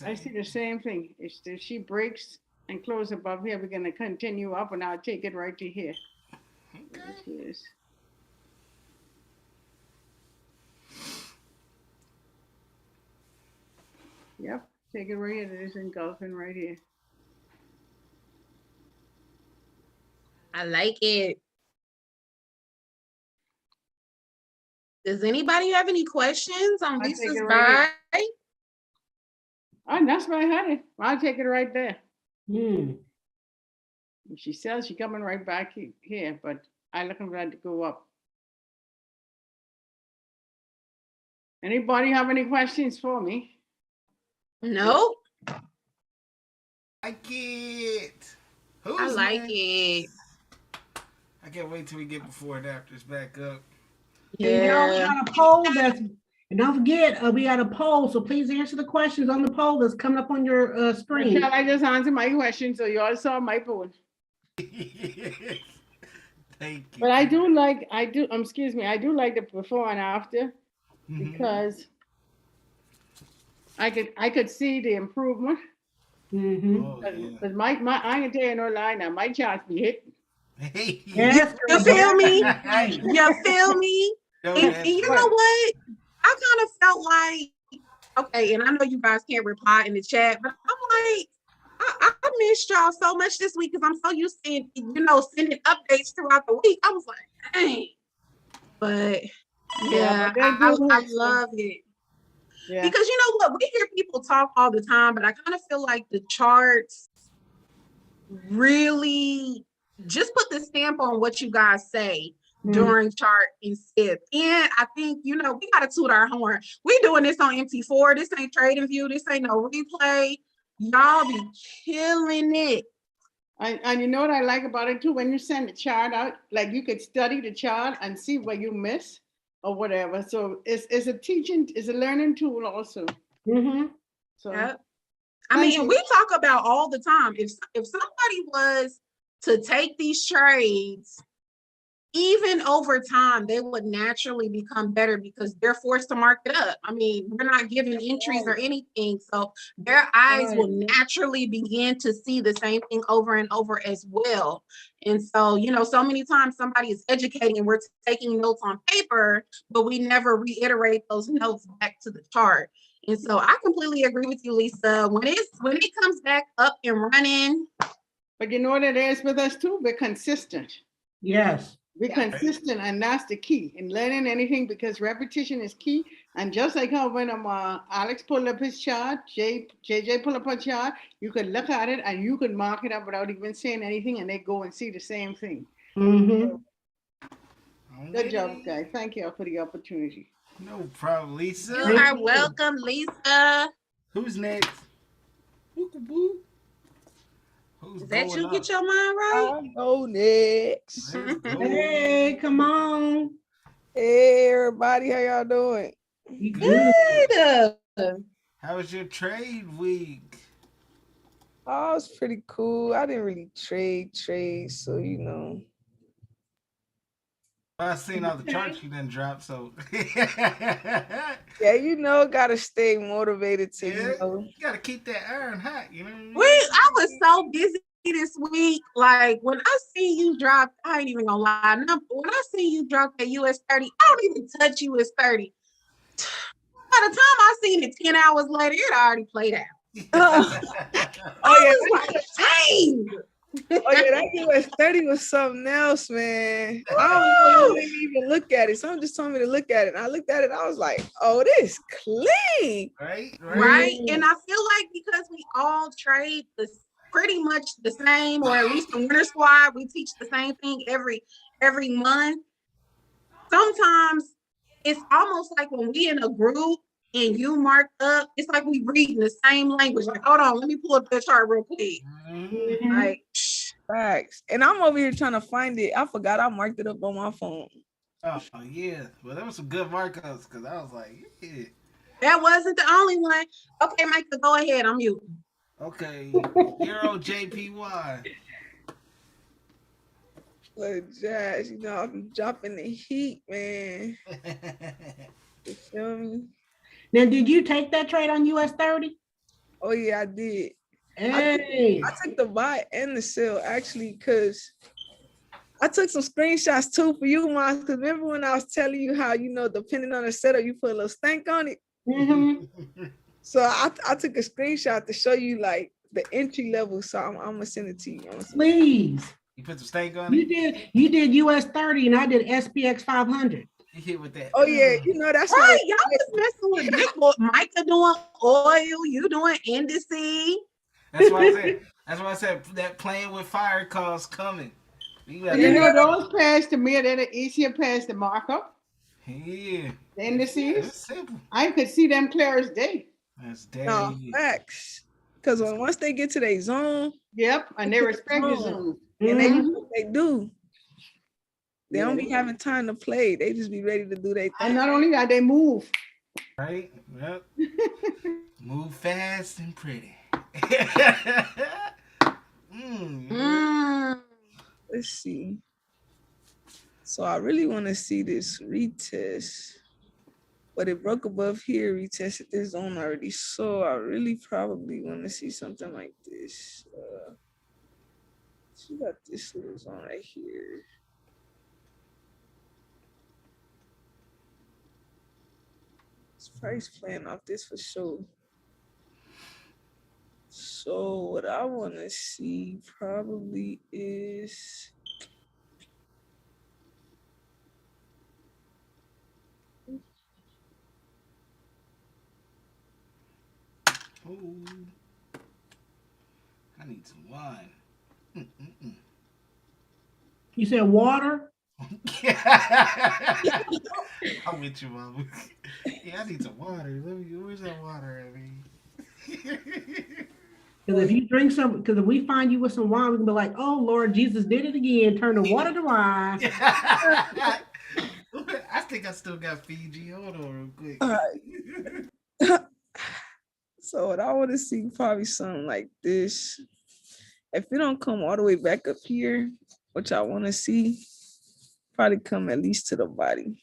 I see the same thing. If she breaks and close above here, we're gonna continue up, and I'll take it right to here. Okay. Which is. Yep, take it right here. It is engulfing right here. I like it. Does anybody have any questions on I take Lisa's it right buy? Oh, that's my honey. I'll take it right there. Hmm. If she sells, she coming right back here, but I looking for that to go up. Anybody have any questions for me? Nope. Like it. Who's I like next? it. I can't wait till we get before and afters back up. And y'all, we Yeah. got a poll and don't forget, we got a poll, so please answer the questions on the poll that's coming up on your screen. Shall I just answer my question so you all saw my poll? Thank you. But I do like the before and after Mhm. because I could see the improvement. Mm-hmm. Oh, yeah. But my I can tell you no lie now, my charts be hit. Hey. Yes, You feel me? Right. You feel me? Don't And answer you that. know what? I kind of felt like, okay, and I know you guys can't reply in the chat, but I'm like, I missed y'all so much this week because I'm so used to, sending updates throughout the week. I was like, dang. But yeah, but they do I have some- love it. Yeah. Because you know what? We hear people talk all the time, but I kind of feel like the charts really just put the stamp on what you guys say during chart and sip. And I think, we got to toot our horn. We doing this on MT4. This ain't Trade and View. This ain't no replay. Y'all be killing it. And you know what I like about it too? When you send the chart out, like you could study the chart and see what you miss or whatever. So it's a learning tool also. Mm-hmm. So Yep. I mean, and we talk about all the time. If somebody was to take these trades, even over time, they would naturally become better because they're forced to mark it up. I mean, we're not giving entries or anything. So their eyes will naturally begin to see the same thing over and over as well. And so, so many times somebody is educating and we're taking notes on paper, but we never reiterate those notes back to the chart. And so I completely agree with you, Lisa. When it comes back up and running. But you know what it is with us too? We're consistent. Yes. Be consistent, and that's the key in learning anything because repetition is key. And just like how when Alex pulled up his chart, JJ pulled up a chart, you could look at it and you could mark it up without even saying anything, and they go and see the same thing. Mm-hmm. Good job, guys. Thank you for the opportunity. No problem, Lisa. You are welcome, Lisa. Who's next? Who's Is that you? up? Get your mind right. I'll go next. Hey, come on. Hey, everybody, how y'all doing? You good? Good. How was your trade week? Oh, it's pretty cool. I didn't really trade, so I seen all the charts you didn't drop, so yeah, gotta stay motivated to you gotta keep that iron hot, I was so busy this week. Like when I see you drop, I ain't even gonna lie. When I see you drop that US 30, I don't even touch US 30. By the time I seen it 10 hours later, it already played out. I was like, dang. Oh yeah, that US 30 was something else, man. I don't know, you didn't even look at it. Someone just told me to look at it. And I looked at it, I was like, oh, this clean. Right? Right. And I feel like because we all trade this pretty much the same, or at least the winter squad, we teach the same thing every month. Sometimes it's almost like when we in a group and you mark up, it's like we reading the same language. Like, hold on, let me pull up the chart real quick. Mhm. Like, Facts. And I'm over here trying to find it. I forgot I marked it up on my phone. Oh yeah. Well, there was some good markups because I was like, yeah. that wasn't the only one. Okay, Micah, go ahead. I'm you. Okay. Euro JPY. But Jazz, you know, I'm dropping the heat, man. You feel me? Now, did you take that trade on US 30? Oh yeah, I did. Hey. I took the buy and the sell actually, because I took some screenshots too for you, Mom. Because remember when I was telling you how, you know, depending on the setup, you put a little stank on it. So I took a screenshot to show you like the entry level. So I'm gonna send it to you. Please. You put some steak on You it? did US 30 and I did SPX 500. You hit with that. Oh yeah, you know that's Right, why. y'all was messing with this boy. Micah doing oil, you doing indices. That's why I said. That's why I said that playing with fire calls coming. You got You know, that. those pairs to me, they're the easier pairs to mark up. Yeah. The indices. It's simple. I could see them clear as day. That's No day. facts. Because once they get to their zone, Yep, and they respect the zone. and they Mhm. do what they do. They don't be having time to play. They just be ready to do their And thing. not only that, they move. Right? Yep. Move fast and pretty. Mm. Let's see. So I really want to see this retest. But it broke above here, retested this zone already. So I really probably want to see something like this. She got this little zone right here. This price playing off this for sure. So what I want to see probably is Ooh. I need some wine. You said water? I'm with you, mama. Yeah, I need some water. Where's that water at, me? Because if you drink some, because if we find you with some wine, we can be like, oh Lord, Jesus did it again. Turn the water to wine. I think I still got Fiji. Hold on real quick. so what I want to see probably something like this. If it don't come all the way back up here, which I want to see, probably come at least to the body.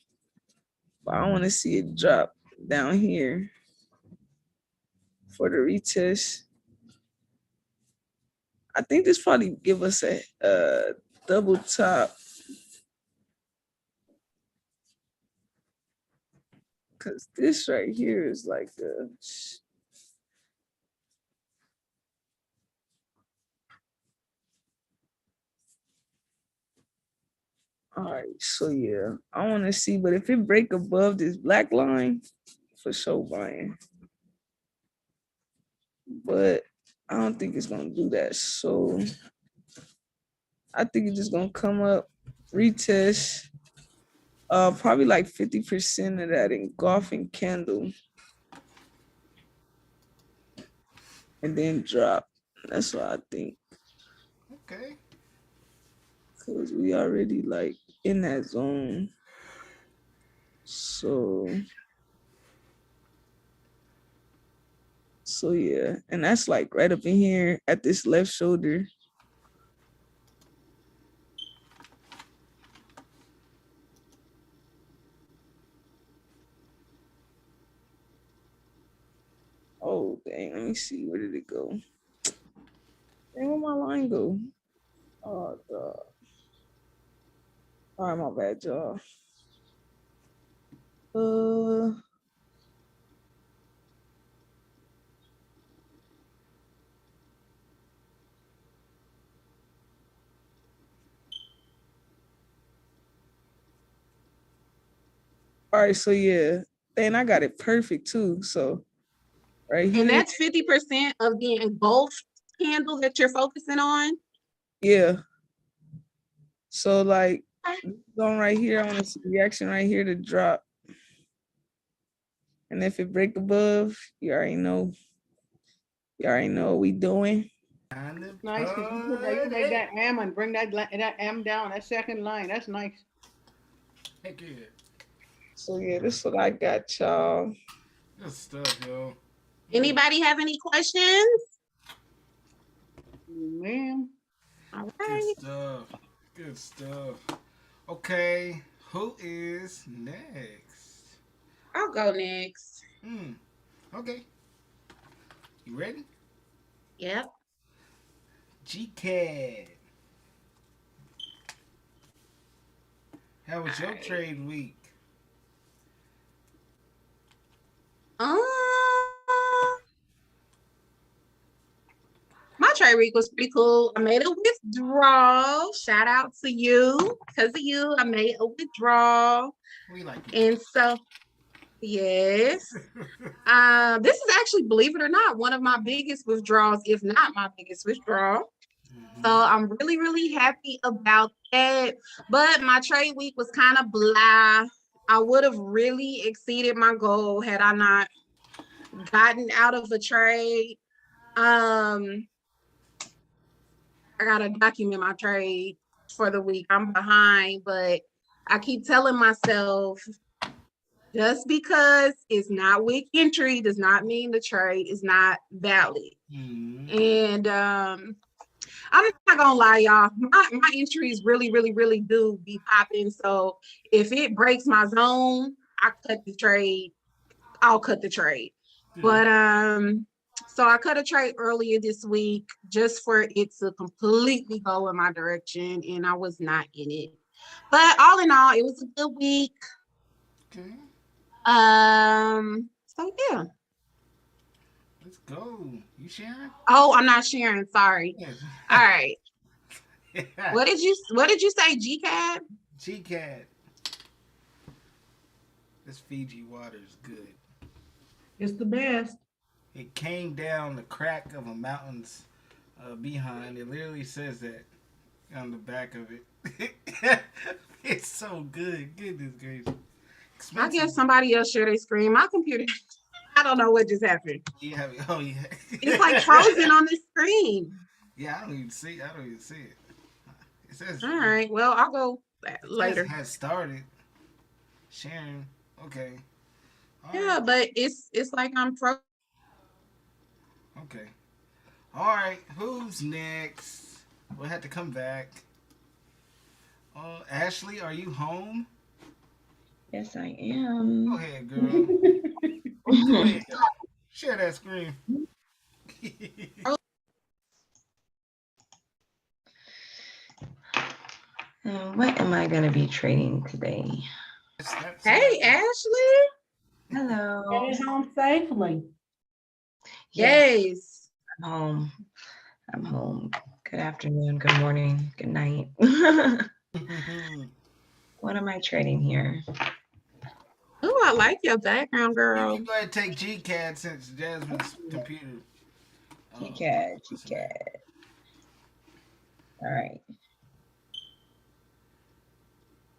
But I want to see it drop down here for the retest. I think this probably give us a double top. Cause this right here is like the all right, so yeah, I want to see, but if it break above this black line, for sure buying. But I don't think it's gonna do that. So I think it's just gonna come up, retest, probably like 50% of that engulfing candle, and then drop. That's what I think. Okay. Cause we already like in that zone. So yeah, and that's like right up in here at this left shoulder. Oh dang, let me see, where did it go? Dang, where my line go? Oh god. All right, my bad, y'all. All right, so yeah, and I got it perfect too. So right here, And that's 50% of the engulfed candle that you're focusing on. yeah. So like going right here, I want to see reaction right here to drop. And if it break above, you already know. You already know what we doing. Nice, because you make that M and bring that M down, that second line. That's nice. Heck yeah. So yeah, this is what I got, y'all. Good stuff, yo. Anybody have any questions? Man. All Good right. stuff. Good stuff. Okay, who is next? I'll go next. Okay. You ready? Yep. GCAD. How was your trade week? My trade week was pretty cool. I made a withdrawal. Shout out to you. Because of you, I made a withdrawal. We like you. And so, yes. This is actually, believe it or not, one of my biggest withdrawals, if not my biggest withdrawal. So I'm really, really happy about that. But my trade week was kind of blah. I would have really exceeded my goal had I not gotten out of a trade. I gotta document my trade for the week. I'm behind, but I keep telling myself just because it's not week entry does not mean the trade is not valid. And I'm not gonna lie, y'all. My entries really, really, really do be popping. So if it breaks my zone, I cut the trade. I'll cut the trade. But so I cut a trade earlier this week just for it to completely go in my direction, and I was not in it. But all in all, it was a good week. Okay. So yeah. Let's go. You sharing? Oh, I'm not sharing. Sorry. Yes. All right. What did you say, GCAD? GCAD. This Fiji water is good. It's the best. It came down the crack of a mountain's behind. It literally says that on the back of it. It's so good. Goodness gracious. I guess somebody else share their screen. My computer, I don't know what just happened. Yeah. Oh yeah. It's like frozen on the screen. Yeah, I don't even see it. It says. All right. Well, I'll go later. It has started. Sharing. Okay. All Yeah, right. but it's like I'm frozen. Okay. All right. Who's next? We'll have to come back. Ashley, are you home? Yes, I am. Go ahead, girl. Go ahead. Share that screen. What am I going to be trading today? Hey, Ashley. Hello. Get it home safely. Yes. I'm home. I'm home. Good afternoon, good morning, good night. What am I trading here? Oh, I like your background, You girl. can go ahead and take GCAD since Jasmine's computer. GCAD. All right.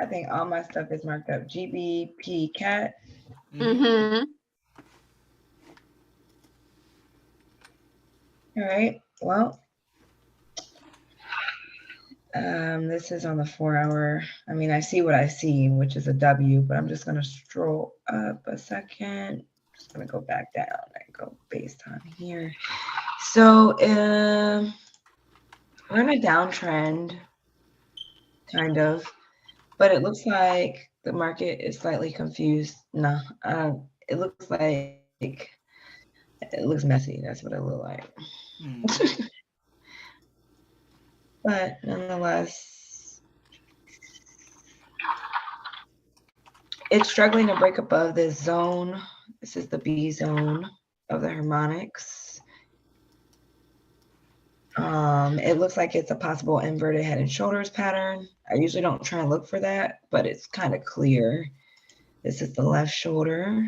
I think all my stuff is marked up. GBP cat. Mm-hmm. All right. Well, this is on the 4 hour. I mean, I see what I see, which is a W, but I'm just going to stroll up a second. Just going to go back down and go based on here. So we're in a downtrend, kind of, but it looks like the market is slightly confused. No, it looks like it looks messy. That's what it looks like. But nonetheless, it's struggling to break above this zone. This is the B zone of the harmonics. It looks like it's a possible inverted head and shoulders pattern. I usually don't try and look for that, but it's kind of clear. This is the left shoulder.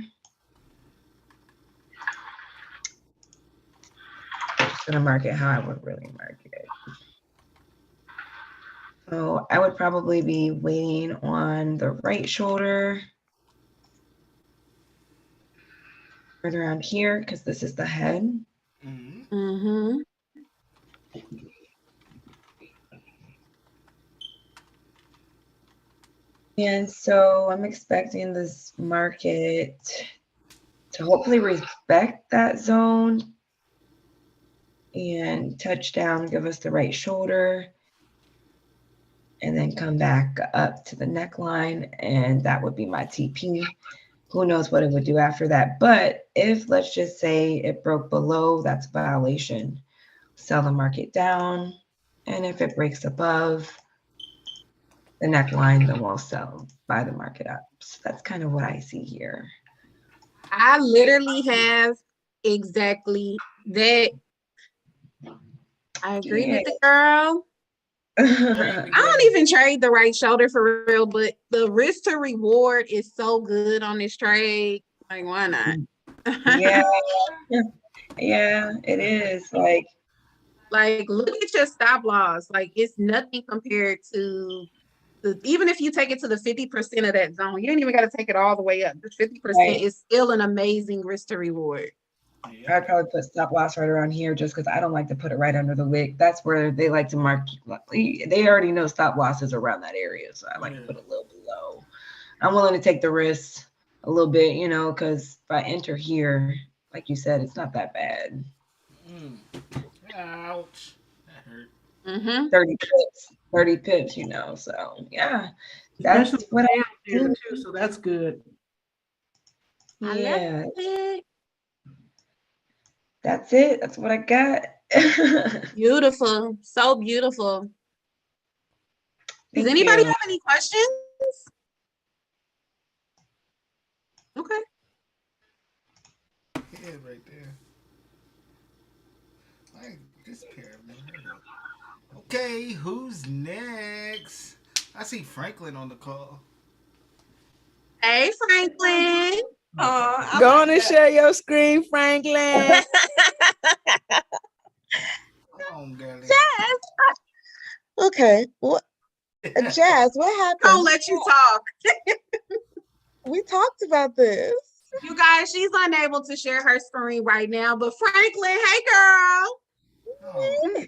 I'm just gonna mark it how I would really mark it. So I would probably be waiting on the right shoulder. Right around here, because this is the head. Mm-hmm. And so I'm expecting this market to hopefully respect that zone and touch down, give us the right shoulder, and then come back up to the neckline, and that would be my TP. Who knows what it would do after that? But if, let's just say, it broke below, that's a violation. Sell the market down, and if it breaks above the neckline, then we'll sell, buy the market up. So that's kind of what I see here. I literally have exactly that. I agree with the girl. I don't even trade the right shoulder for real, but the risk to reward is so good on this trade. Like, why not? Yeah, yeah, it is. Like, look at your stop loss. Like, it's nothing compared to even if you take it to the 50% of that zone, you ain't even got to take it all the way up. The 50% Right. is still an amazing risk to reward. I'd probably put stop loss right around here just because I don't like to put it right under the wick. That's where they like to mark. They already know stop loss is around that area, so I like to put a little below. I'm willing to take the risk a little bit, you know, because if I enter here, like you said, it's not that bad. Ouch. That hurt. Mm-hmm. 30 pips, you know. So yeah, that's Especially what I there do. too, so that's good. Yeah, I love it. that's it. That's what I got. Beautiful. So beautiful. Does Thank anybody you. have any questions? Okay. Yeah, right there. Like this pair I've never heard of. Okay, who's next? I see Franklin on the call. Hey, Franklin. Go on and share your screen, Franklin. Come on, girlie. Okay. What, Jazz, what Don't happened? let you talk. We talked about this. You guys, she's unable to share her screen right now, but Franklin, hey girl. Oh,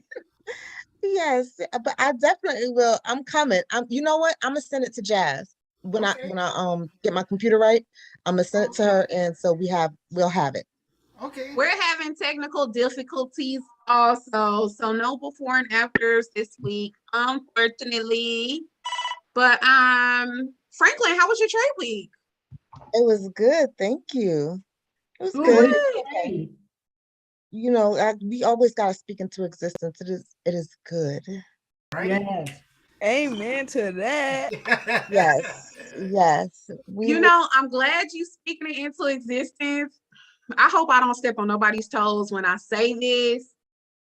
Yes, but I definitely will. I'm coming. You know what? I'm gonna send it to Jazz when okay. I get my computer right. I'm gonna send it to her, and so we'll have it. Okay. We're having technical difficulties also, so no before and afters this week, unfortunately. But Franklin, how was your trade week? It was good. Thank you. It was Good. good. Hey. You know, we always gotta speak into existence. It is good. Right? Yes. Amen to that. Yes, yes. You know, I'm glad you speaking it into existence. I hope I don't step on nobody's toes when I say this,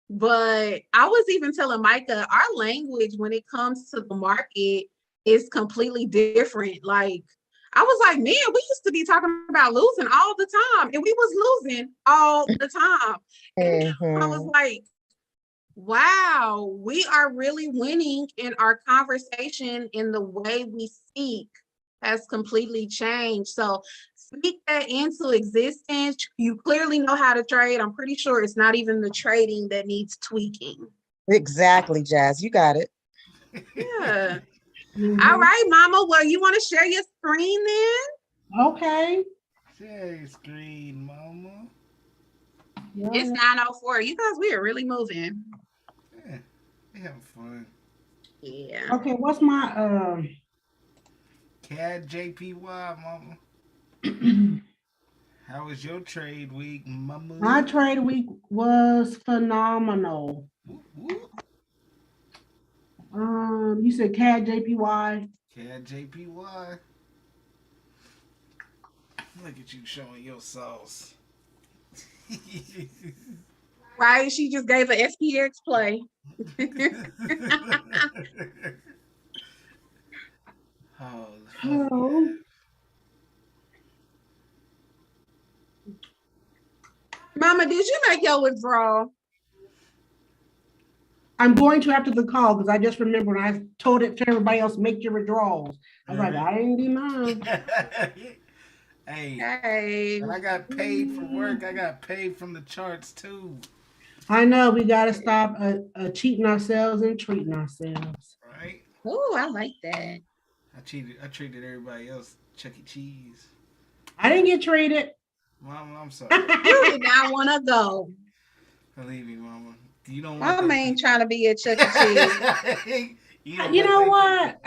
but I was even telling Micah, our language when it comes to the market is completely different. Like, I was like, man, we used to be talking about losing all the time, and we was losing all the time. And I was like, wow, we are really winning, and our conversation in the way we speak has completely changed. So speak that into existence. You clearly know how to trade. I'm pretty sure it's not even the trading that needs tweaking. Exactly, Jazz. You got it. Yeah. Mhm. All right, Mama. Well, you want to share your screen then? Okay. Share your screen, mama. It's 9:04. You guys, we are really moving. Yeah, we having fun. Yeah. Okay, what's my CAD JPY, mama. How was your trade week, mama? my trade week was phenomenal. Whoop, whoop. You said CAD JPY. CAD JPY. Look at you showing your sauce. Right? She just gave an SPX play. Oh, Oh. Mama, did you make your withdrawal? I'm going to after the call because I just remembered I told it to everybody else, make your withdrawals. I was like, I didn't do mine. Hey, Hey. when I got paid for work, I got paid from the charts too. I know we got to stop cheating ourselves and treating ourselves. Right? Oh, I like that. I treated everybody else Chuck E. Cheese. I didn't get treated. Mama, I'm sorry. You did not want to go. Believe me, Mama. You don't want Mama them- ain't trying to be a Chuck E. Cheese. You know what?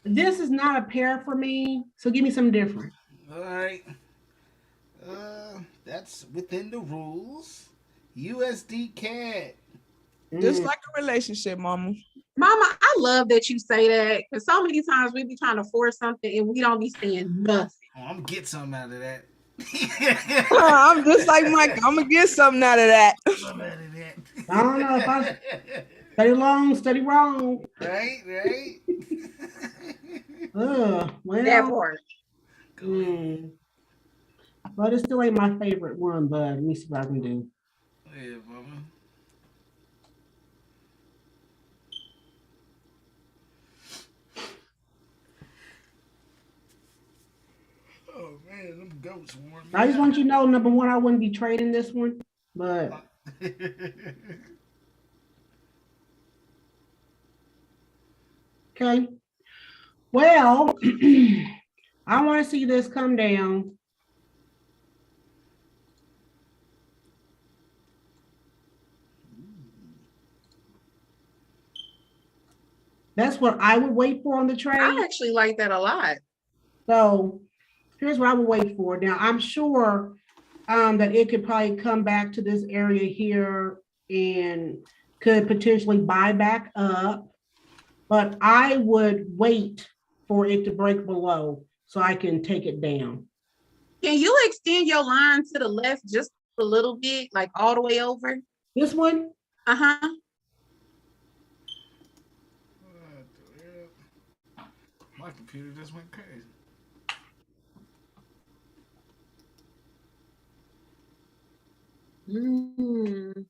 This is not a pair for me, so give me something different. All right. That's within the rules. USD CAD. Just like a relationship, mama. Mama, I love that you say that because so many times we be trying to force something and we don't be saying nothing. Oh, I'm gonna get something out of that. I'm just like Micah. I'm gonna get something out of that. Something out of that. I don't know if I study long, study wrong. Right. That Well, part. but it still ain't my favorite one, but let me see what I can do. Yeah, Mama. Oh man, them goats warm me I just up. want you to know, number one, I wouldn't be trading this one, but okay. Well, I want to see this come down. That's what I would wait for on the trade. I actually like that a lot. So here's what I would wait for. Now, I'm sure that it could probably come back to this area here and could potentially buy back up. But I would wait for it to break below so I can take it down. Can you extend your line to the left just a little bit, like all the way over? This one? Uh-huh. My computer just went crazy. Mm.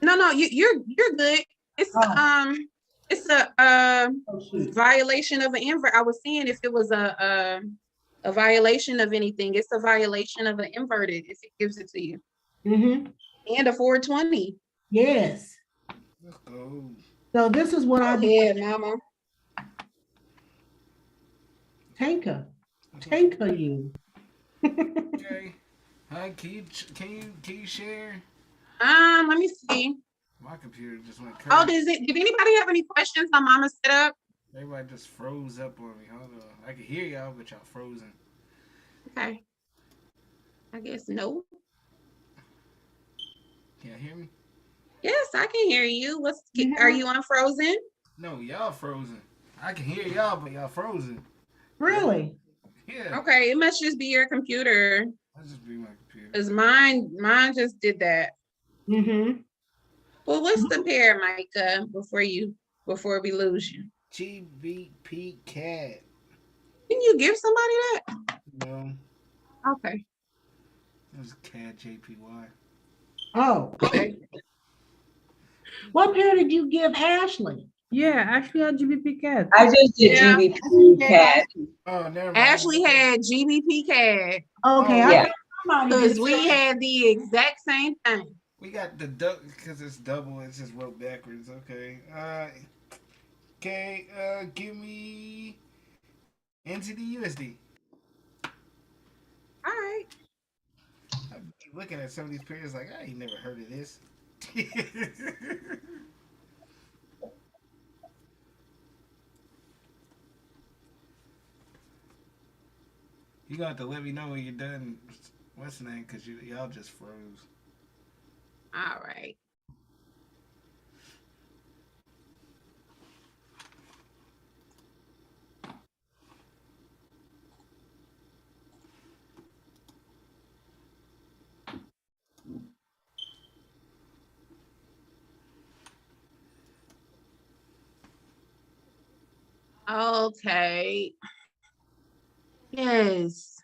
No, you're good. It's a violation of an invert. I was seeing if it was a violation of anything. It's a violation of an inverted if it gives it to you. Mm-hmm. And a 420. Yes. Let's go. So this is what I did, Mama. Tanker you. Okay. Hi, can you share? Let me see. My computer just went crazy. Oh, did anybody have any questions on Mama's setup? Everybody just froze up on me. Hold on. I can hear y'all, but y'all frozen. Okay. I guess no. Can you hear me? Yes, I can hear you. Are you unfrozen? No, y'all frozen. I can hear y'all, but y'all frozen. Really? Yeah. Okay, it must just be your computer. That just be my computer. Because mine just did that. Mm-hmm. Well, what's the pair, Micah, before we lose you? GBP CAD. Can you give somebody that? No. Okay. It was CAD JPY. Oh. Okay. What pair did you give Ashley? Yeah, Ashley had GBP CAD. I just did Yeah. GBP CAD. Oh, never mind. Ashley had GBP CAD. Okay, Yeah. Because we had the exact same thing. We got the double because it's double. It's just wrote backwards. Okay. Give me NZD USD. All right. I keep looking at some of these pairs like I ain't never heard of this. You gonna have to let me know when you're done. What's the name? Because y'all just froze. All right. Oh, Okay. Yes.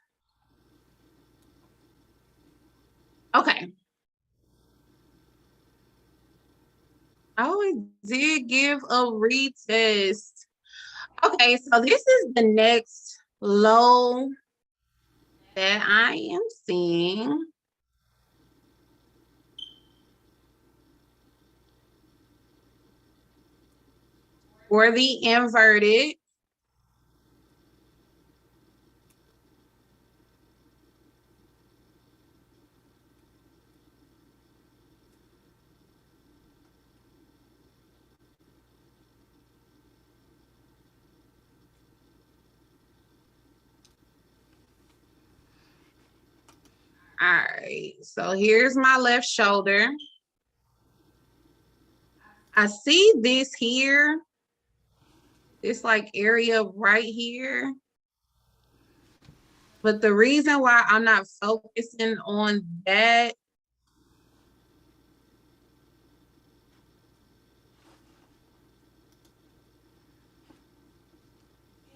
Okay. Oh, it did give a retest. Okay, so this is the next low that I am seeing. For the inverted. All right, so here's my left shoulder. I see this here, this like area right here. But the reason why I'm not focusing on that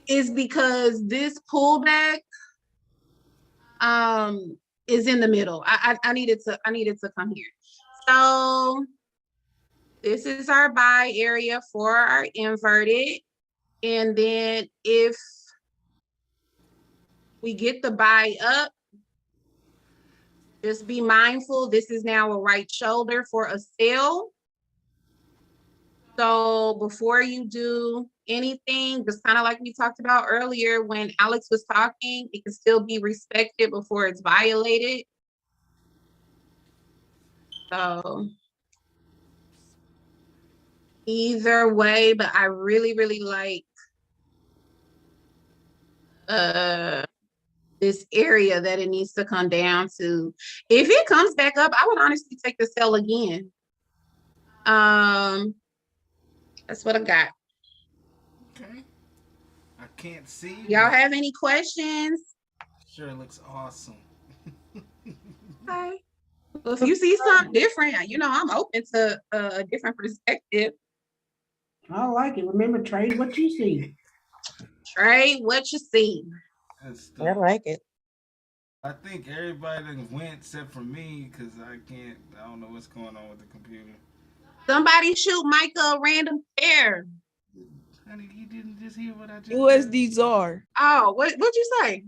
is because this pullback is in the middle. I needed to come here. So this is our buy area for our inverted. And then if we get the buy up, just be mindful, this is now a right shoulder for a sell. So before you do anything, just kind of like we talked about earlier when Alex was talking, it can still be respected before it's violated. So either way, but I really, really like this area that it needs to come down to. If it comes back up, I would honestly take the sell again. That's what I got. Okay. I can't see. Y'all have any questions? Sure looks awesome. Okay. Well, if you see something different, you know, I'm open to a different perspective. I like it. Remember, trade what you see. Trade what you see. I like it. I think everybody done went except for me because I don't know what's going on with the computer. Somebody shoot Micah a random pair. Honey, you didn't just hear what I just USD czar. Oh, what'd you say?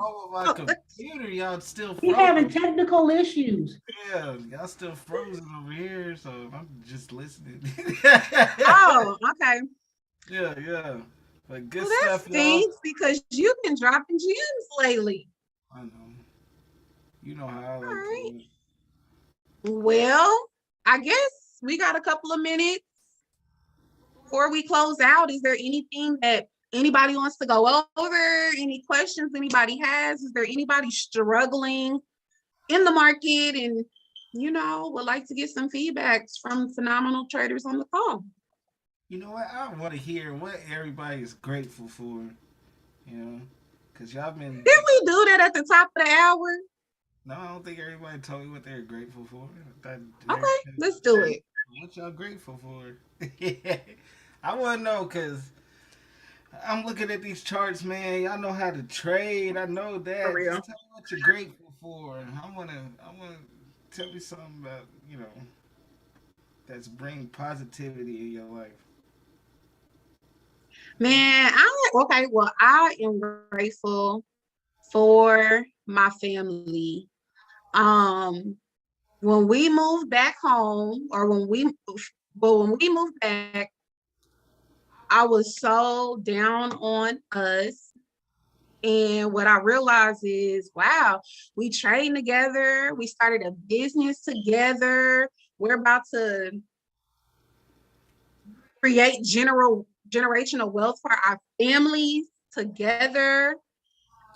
wrong with my computer, y'all still We frozen. having technical issues. Yeah, y'all still frozen over here, so I'm just listening. Oh, okay. Yeah. But good Well, that stuff, y'all. stinks because you've been dropping gems lately. I know. You know how I like right. to do it. Well, I guess we got a couple of minutes before we close out. Is there anything that anybody wants to go over? Any questions anybody has? Is there anybody struggling in the market and, you know, would like to get some feedbacks from phenomenal traders on the call? You know what? I want to hear what everybody is grateful for. You know, because y'all been. Did we do that at the top of the hour? No, I don't think everybody told me what they're grateful for. Okay, let's do it. What y'all grateful for? I want to know because I'm looking at these charts, man. Y'all know how to trade. I know that. For real. Just tell me what you're grateful for. I want to tell me something about, you know, that's bring positivity in your life. Man, I am grateful for my family. When we moved back home, or when we moved back, I was so down on us. And what I realized is, wow, we trained together. We started a business together. We're about to create generational wealth for our families together.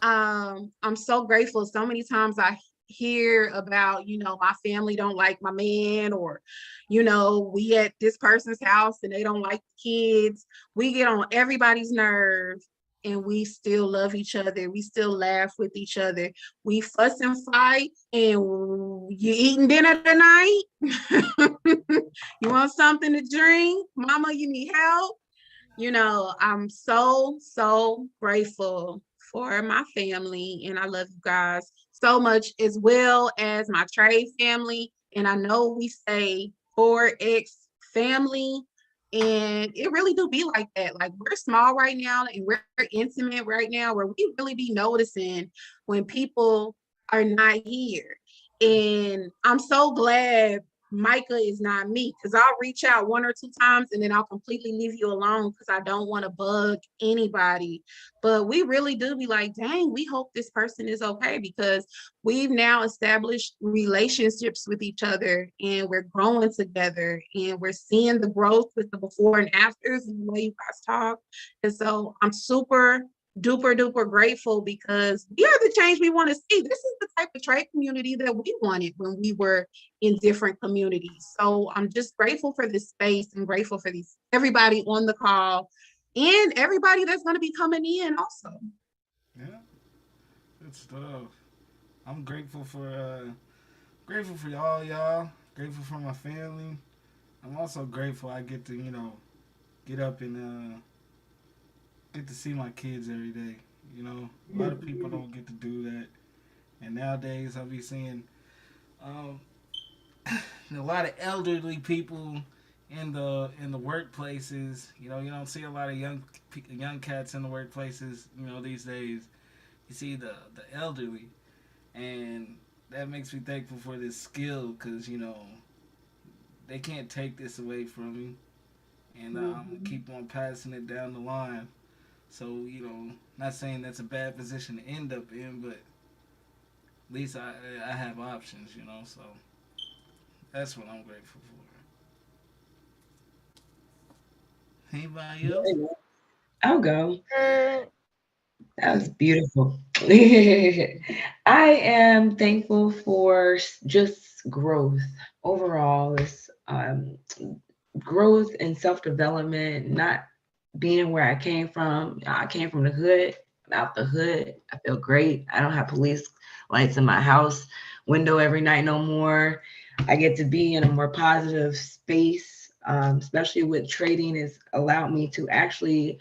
I'm so grateful. So many times I hear about, you know, my family don't like my man, or, you know, we at this person's house and they don't like the kids. We get on everybody's nerves and we still love each other. We still laugh with each other. We fuss and fight, and you eating dinner tonight? You want something to drink? Mama, you need help? You know, I'm so grateful for my family, and I love you guys so much, as well as my trade family. And I know we say forex family, and it really do be like that. Like, we're small right now and we're intimate right now, where we really be noticing when people are not here. And I'm so glad Micah is not me, because I'll reach out one or two times and then I'll completely leave you alone because I don't want to bug anybody. But we really do be like, dang, we hope this person is okay, because we've now established relationships with each other and we're growing together and we're seeing the growth with the before and afters and the way you guys talk. And so I'm super duper grateful, because we are the change we want to see. This is the type of trade community that we wanted when we were in different communities. So I'm just grateful for this space and grateful for these everybody on the call and everybody that's going to be coming in also. Yeah, good stuff. I'm grateful for y'all. Grateful for my family. I'm also grateful I get to, get up and get to see my kids every day. A lot of people don't get to do that, and nowadays I'll be seeing um, a lot of elderly people in the workplaces. You don't see a lot of young cats in the workplaces. These days you see the elderly, and that makes me thankful for this skill, because they can't take this away from me, and I'm gonna keep on passing it down the line. So not saying that's a bad position to end up in, but at least I have options. So that's what I'm grateful for. Anybody else? I'll go. Mm, That was beautiful. I am thankful for just growth overall. It's growth and self development, not being where I came from. I came from the hood. I'm out the hood. I feel great. I don't have police lights in my house window every night no more. I get to be in a more positive space, especially with trading, has allowed me to actually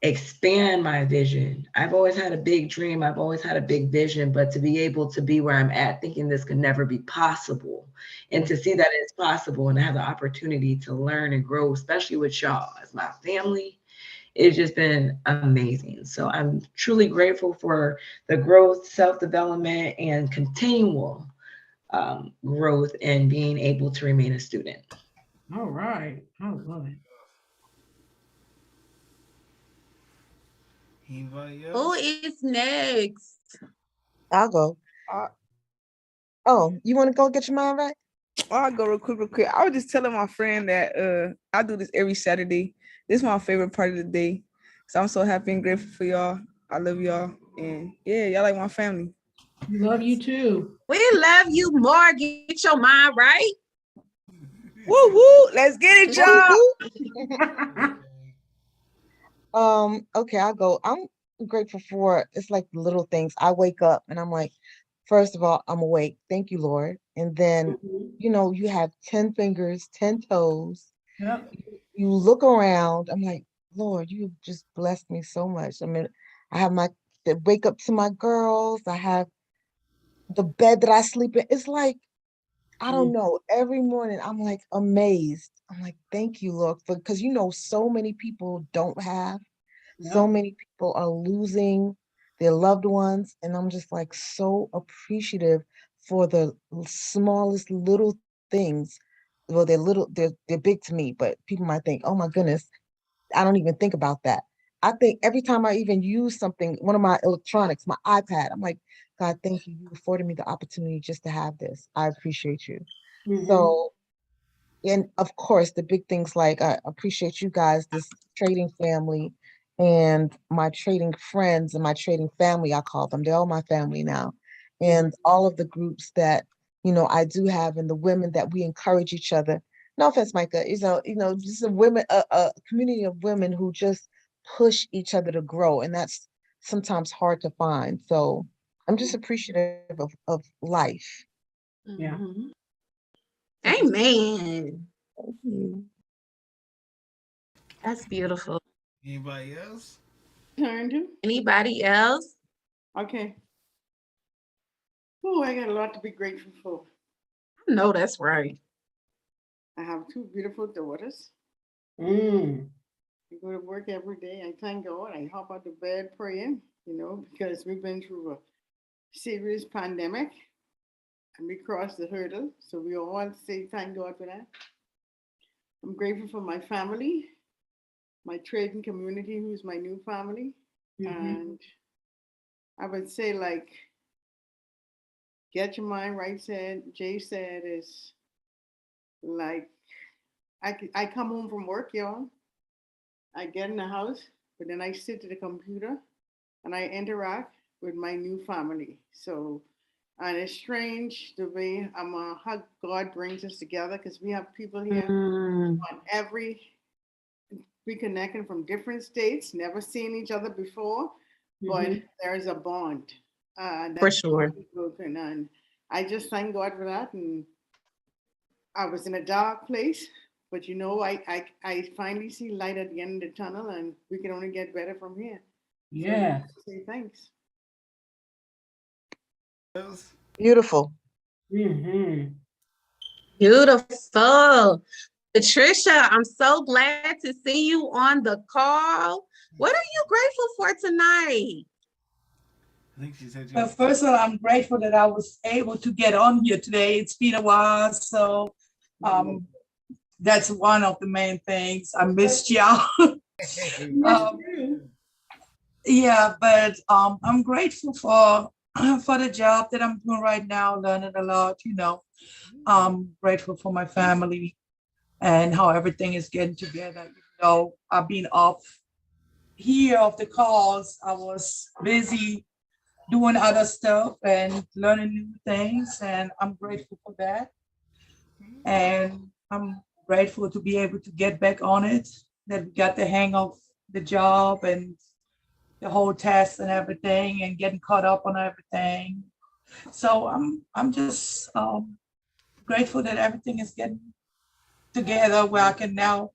expand my vision. I've always had a big dream. I've always had a big vision, but to be able to be where I'm at, thinking this could never be possible, and to see that it's possible and have the opportunity to learn and grow, especially with y'all as my family, it's just been amazing. So I'm truly grateful for the growth, self-development, and continual growth and being able to remain a student. All right. I love it. Anybody Who else? is next? I'll go. Uh, Oh, you want to go get your mind right? I'll go real quick. I was just telling my friend that I do this every Saturday. This is my favorite part of the day. So I'm so happy and grateful for y'all. I love y'all. And yeah, y'all like my family. Love you too. We love you more. Get your mind right. Woo woo. Let's get it, y'all. Okay, I'll go. I'm grateful for it's like the little things. I wake up and I'm like, first of all, I'm awake. Thank you, Lord. And then, Mhm. you have 10 fingers, 10 toes. Yep. You look around. I'm like, Lord, you just blessed me so much. I mean, I have wake up to my girls. I have the bed that I sleep in. It's like, I don't know. Every morning I'm like amazed. I'm like, thank you, Lord, because so many people don't have. So Yep. many people are losing their loved ones, and I'm just like so appreciative for the smallest little things. Well, they're big to me, but people might think, oh my goodness, I don't even think about that. I think every time I even use something, one of my electronics, my iPad, I'm like, God, thank you. You afforded me the opportunity just to have this. I appreciate you. Mhm. So, and of course, the big things like I appreciate you guys, this trading family and my trading friends and my trading family, I call them. They're all my family now. And all of the groups that, I do have and the women that we encourage each other. No offense, Micah, just a community of women who just push each other to grow. And that's sometimes hard to find. So I'm just appreciative of life. Yeah. Mhm. So just Amen. thank you. That's beautiful. Anybody else? Turn to. Anybody else? Okay. Oh, I got a lot to be grateful for. I know that's right. I have two beautiful daughters. Mm. I go to work every day. I thank God. I hop out of bed praying, because we've been through a serious pandemic and we crossed the hurdle. So we all want to say thank God for that. I'm grateful for my family, my trading community, who's my new family. And I would say, like, get your mind right, Jay said, is like, I come home from work, y'all. I get in the house, but then I sit at the computer and I interact with my new family. So, and it's strange the way how God brings us together, because we have people here Mm, on we connecting from different states, never seen each other before, but there's a bond. for That's sure. broken, and I just thank God for that. And I was in a dark place, but I finally see light at the end of the tunnel, and we can only get better from here. So I Yeah. want to say thanks. Else? Beautiful. Mm-hmm. Beautiful. Patricia, I'm so glad to see you on the call. What are you grateful for tonight? I think she said you. Well, first of all, I'm grateful that I was able to get on here today. It's been a while, so that's one of the main things. I missed y'all. Um, yeah, but I'm grateful for the job that I'm doing right now, learning a lot. I'm grateful for my family and how everything is getting together. I've been off the calls. I was busy doing other stuff and learning new things, and I'm grateful for that. And I'm grateful to be able to get back on it, that we got the hang of the job and the whole test and everything, and getting caught up on everything. So I'm just grateful that everything is getting together where I can now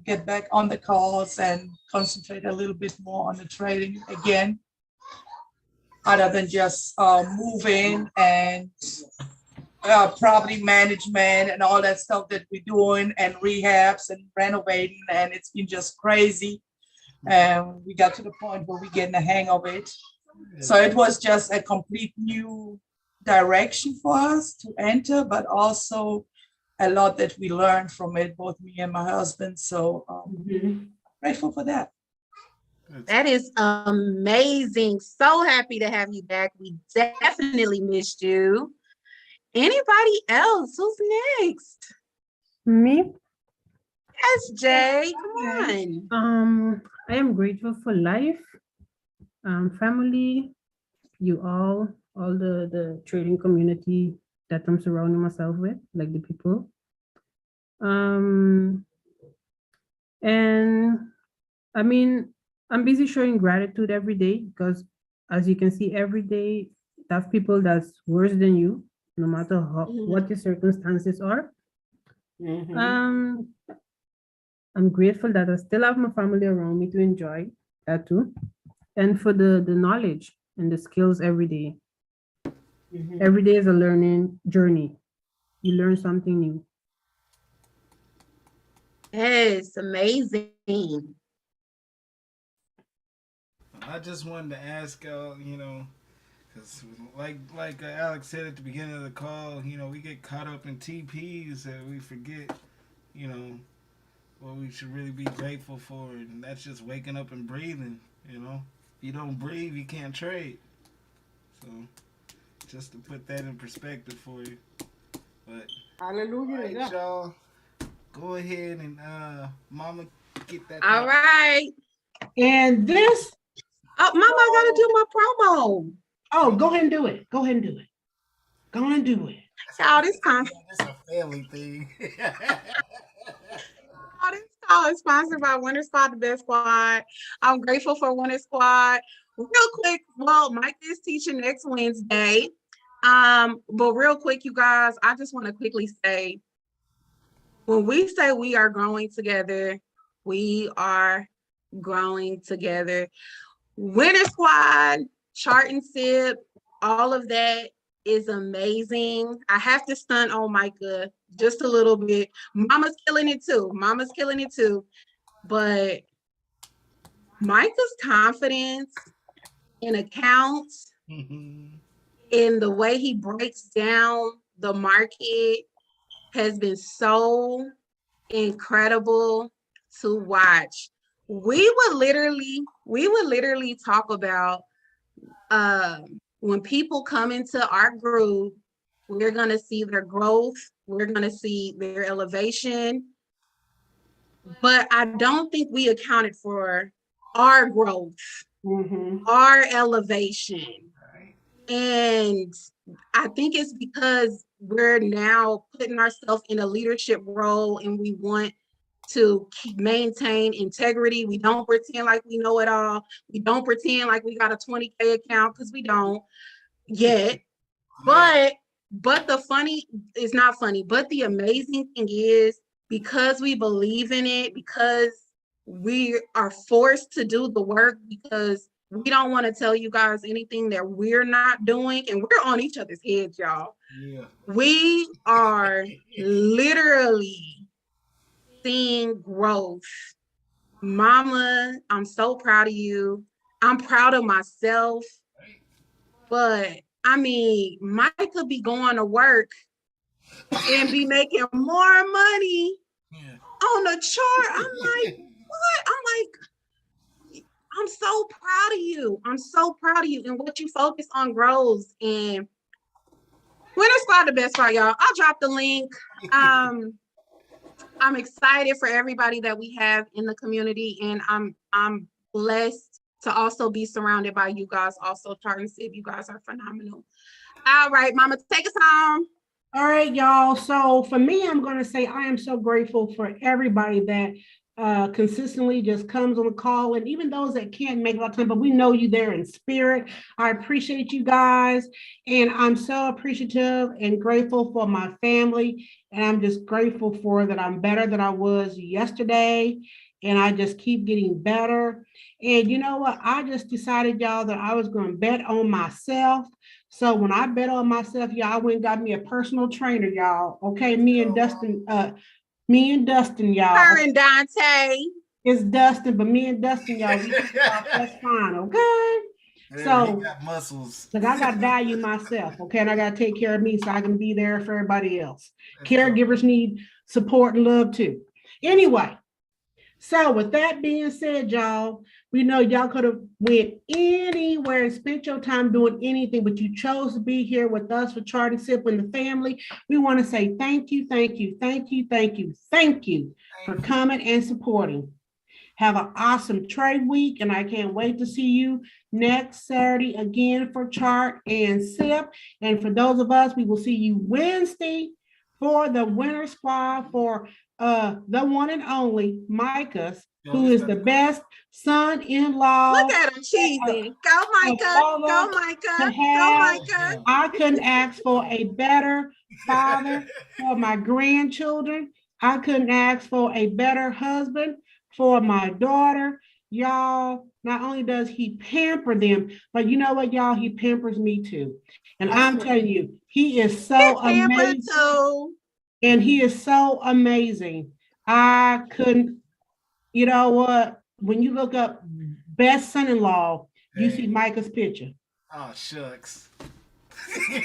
get back on the calls and concentrate a little bit more on the trading again, other than just moving and property management and all that stuff that we're doing, and rehabs and renovating, and it's been just crazy. And we got to the point where we're getting the hang of it. So it was just a complete new direction for us to enter, but also a lot that we learned from it, both me and my husband. So grateful for that. That is amazing. So happy to have you back. We definitely missed you. Anybody else? Who's next? Me, Yes, Jay. Come on. I am grateful for life, family, you all the trading community that I'm surrounding myself with, like the people. And I mean, I'm busy showing gratitude every day because, as you can see, every day, that's people that's worse than you, no matter what your circumstances are. Um, I'm grateful that I still have my family around me to enjoy that too, and for the knowledge and the skills every day. Every day is a learning journey. You learn something new. Yes, amazing. I just wanted to ask y'all, because like Alex said at the beginning of the call, we get caught up in TPs and we forget, what we should really be grateful for, and that's just waking up and breathing. If you don't breathe, you can't trade. So, just to put that in perspective for you. But Hallelujah. all right, y'all, go ahead and Mama, get that. All right. And this. Oh, Mama, I gotta do my promo. Oh, go ahead and do it. Go ahead and do it. Go ahead and do it. Y'all, this time. It's a family thing. This call is sponsored by Winter Squad, the best squad. I'm grateful for Winter Squad. Real quick, well, Mike is teaching next Wednesday. But real quick, you guys, I just want to quickly say, when we say we are growing together, we are growing together. Winter Squad, Chart and Sip, all of that is amazing. I have to stunt on Micah just a little bit. Mama's killing it too. But Micah's confidence in accounts, in the way he breaks down the market has been so incredible to watch. We would literally talk about when people come into our group, we're going to see their growth, we're going to see their elevation, but I don't think we accounted for our growth, our elevation. And I think it's because we're now putting ourselves in a leadership role and we want to maintain integrity. We don't pretend like we know it all. We don't pretend like we got a 20K account, because we don't yet. But the funny is not funny, but the amazing thing is, because we believe in it, because we are forced to do the work, because we don't want to tell you guys anything that we're not doing, and we're on each other's heads, y'all. Yeah. We are literally seeing growth. Mama, I'm so proud of you. I'm proud of myself. But I mean, Mike could be going to work and be making more money on the chart. I'm like, what? I'm so proud of you. I'm so proud of you. And what you focus on grows. And Winter Squad, the best part, y'all. I'll drop the link. I'm excited for everybody that we have in the community, and I'm blessed to also be surrounded by you guys. Also, Chart and Sip, you guys are phenomenal. All right, Mama, take us home. All right, y'all. So for me, I'm going to say I am so grateful for everybody that consistently just comes on the call, and even those that can't make a lot of time, but we know you there in spirit. I appreciate you guys, and I'm so appreciative and grateful for my family, and I'm just grateful for that I'm better than I was yesterday, and I just keep getting better. And you know what? I just decided, y'all, that I was going to bet on myself. So when I bet on myself, y'all, I went and got me a personal trainer, y'all. Okay, me and Dustin, y'all. Her and Dante. It's Dustin, but me and Dustin, y'all, that's fine, okay? So, he got muscles. Like, I got to value myself, okay? And I got to take care of me so I can be there for everybody else. Caregivers need support and love too. Anyway, so with that being said, y'all, we know y'all could have went anywhere and spent your time doing anything, but you chose to be here with us for Chart and Sip and the family. We want to say thank you for coming and supporting. Have an awesome trade week, and I can't wait to see you next Saturday again for Chart and Sip. And for those of us, we will see you Wednesday for the Winter Squad for the one and only Micah, who is the best son-in-law. Look at him cheesing. Go Micah. Go Micah. Go Micah. I couldn't ask for a better father for my grandchildren. I couldn't ask for a better husband for my daughter. Y'all, not only does he pamper them, but you know what, y'all? He pampers me too. And I'm telling you, he is so amazing. And he is so amazing. I couldn't, you know what? When you look up best son-in-law, you see Micah's picture. Oh, shucks.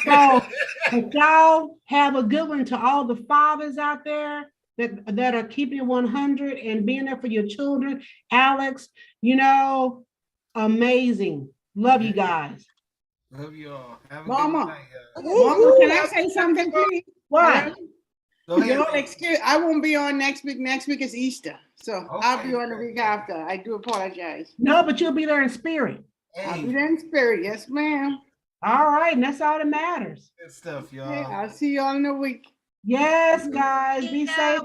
So, but y'all have a good one to all the fathers out there that are keeping it 100 and being there for your children. Alex, you know, amazing. Love you guys. Love you all. Have a Mama, good night, Mama, can I say something, please? What? Go ahead. Don't excuse, I won't be on next week. Next week is Easter. So I'll be on the week after. I do apologize. No, but you'll be there in spirit. I'll be there in spirit. Yes, ma'am. All right. And that's all that matters. Good stuff, y'all. Okay, I'll see you all in a week. Yes, guys. Be safe.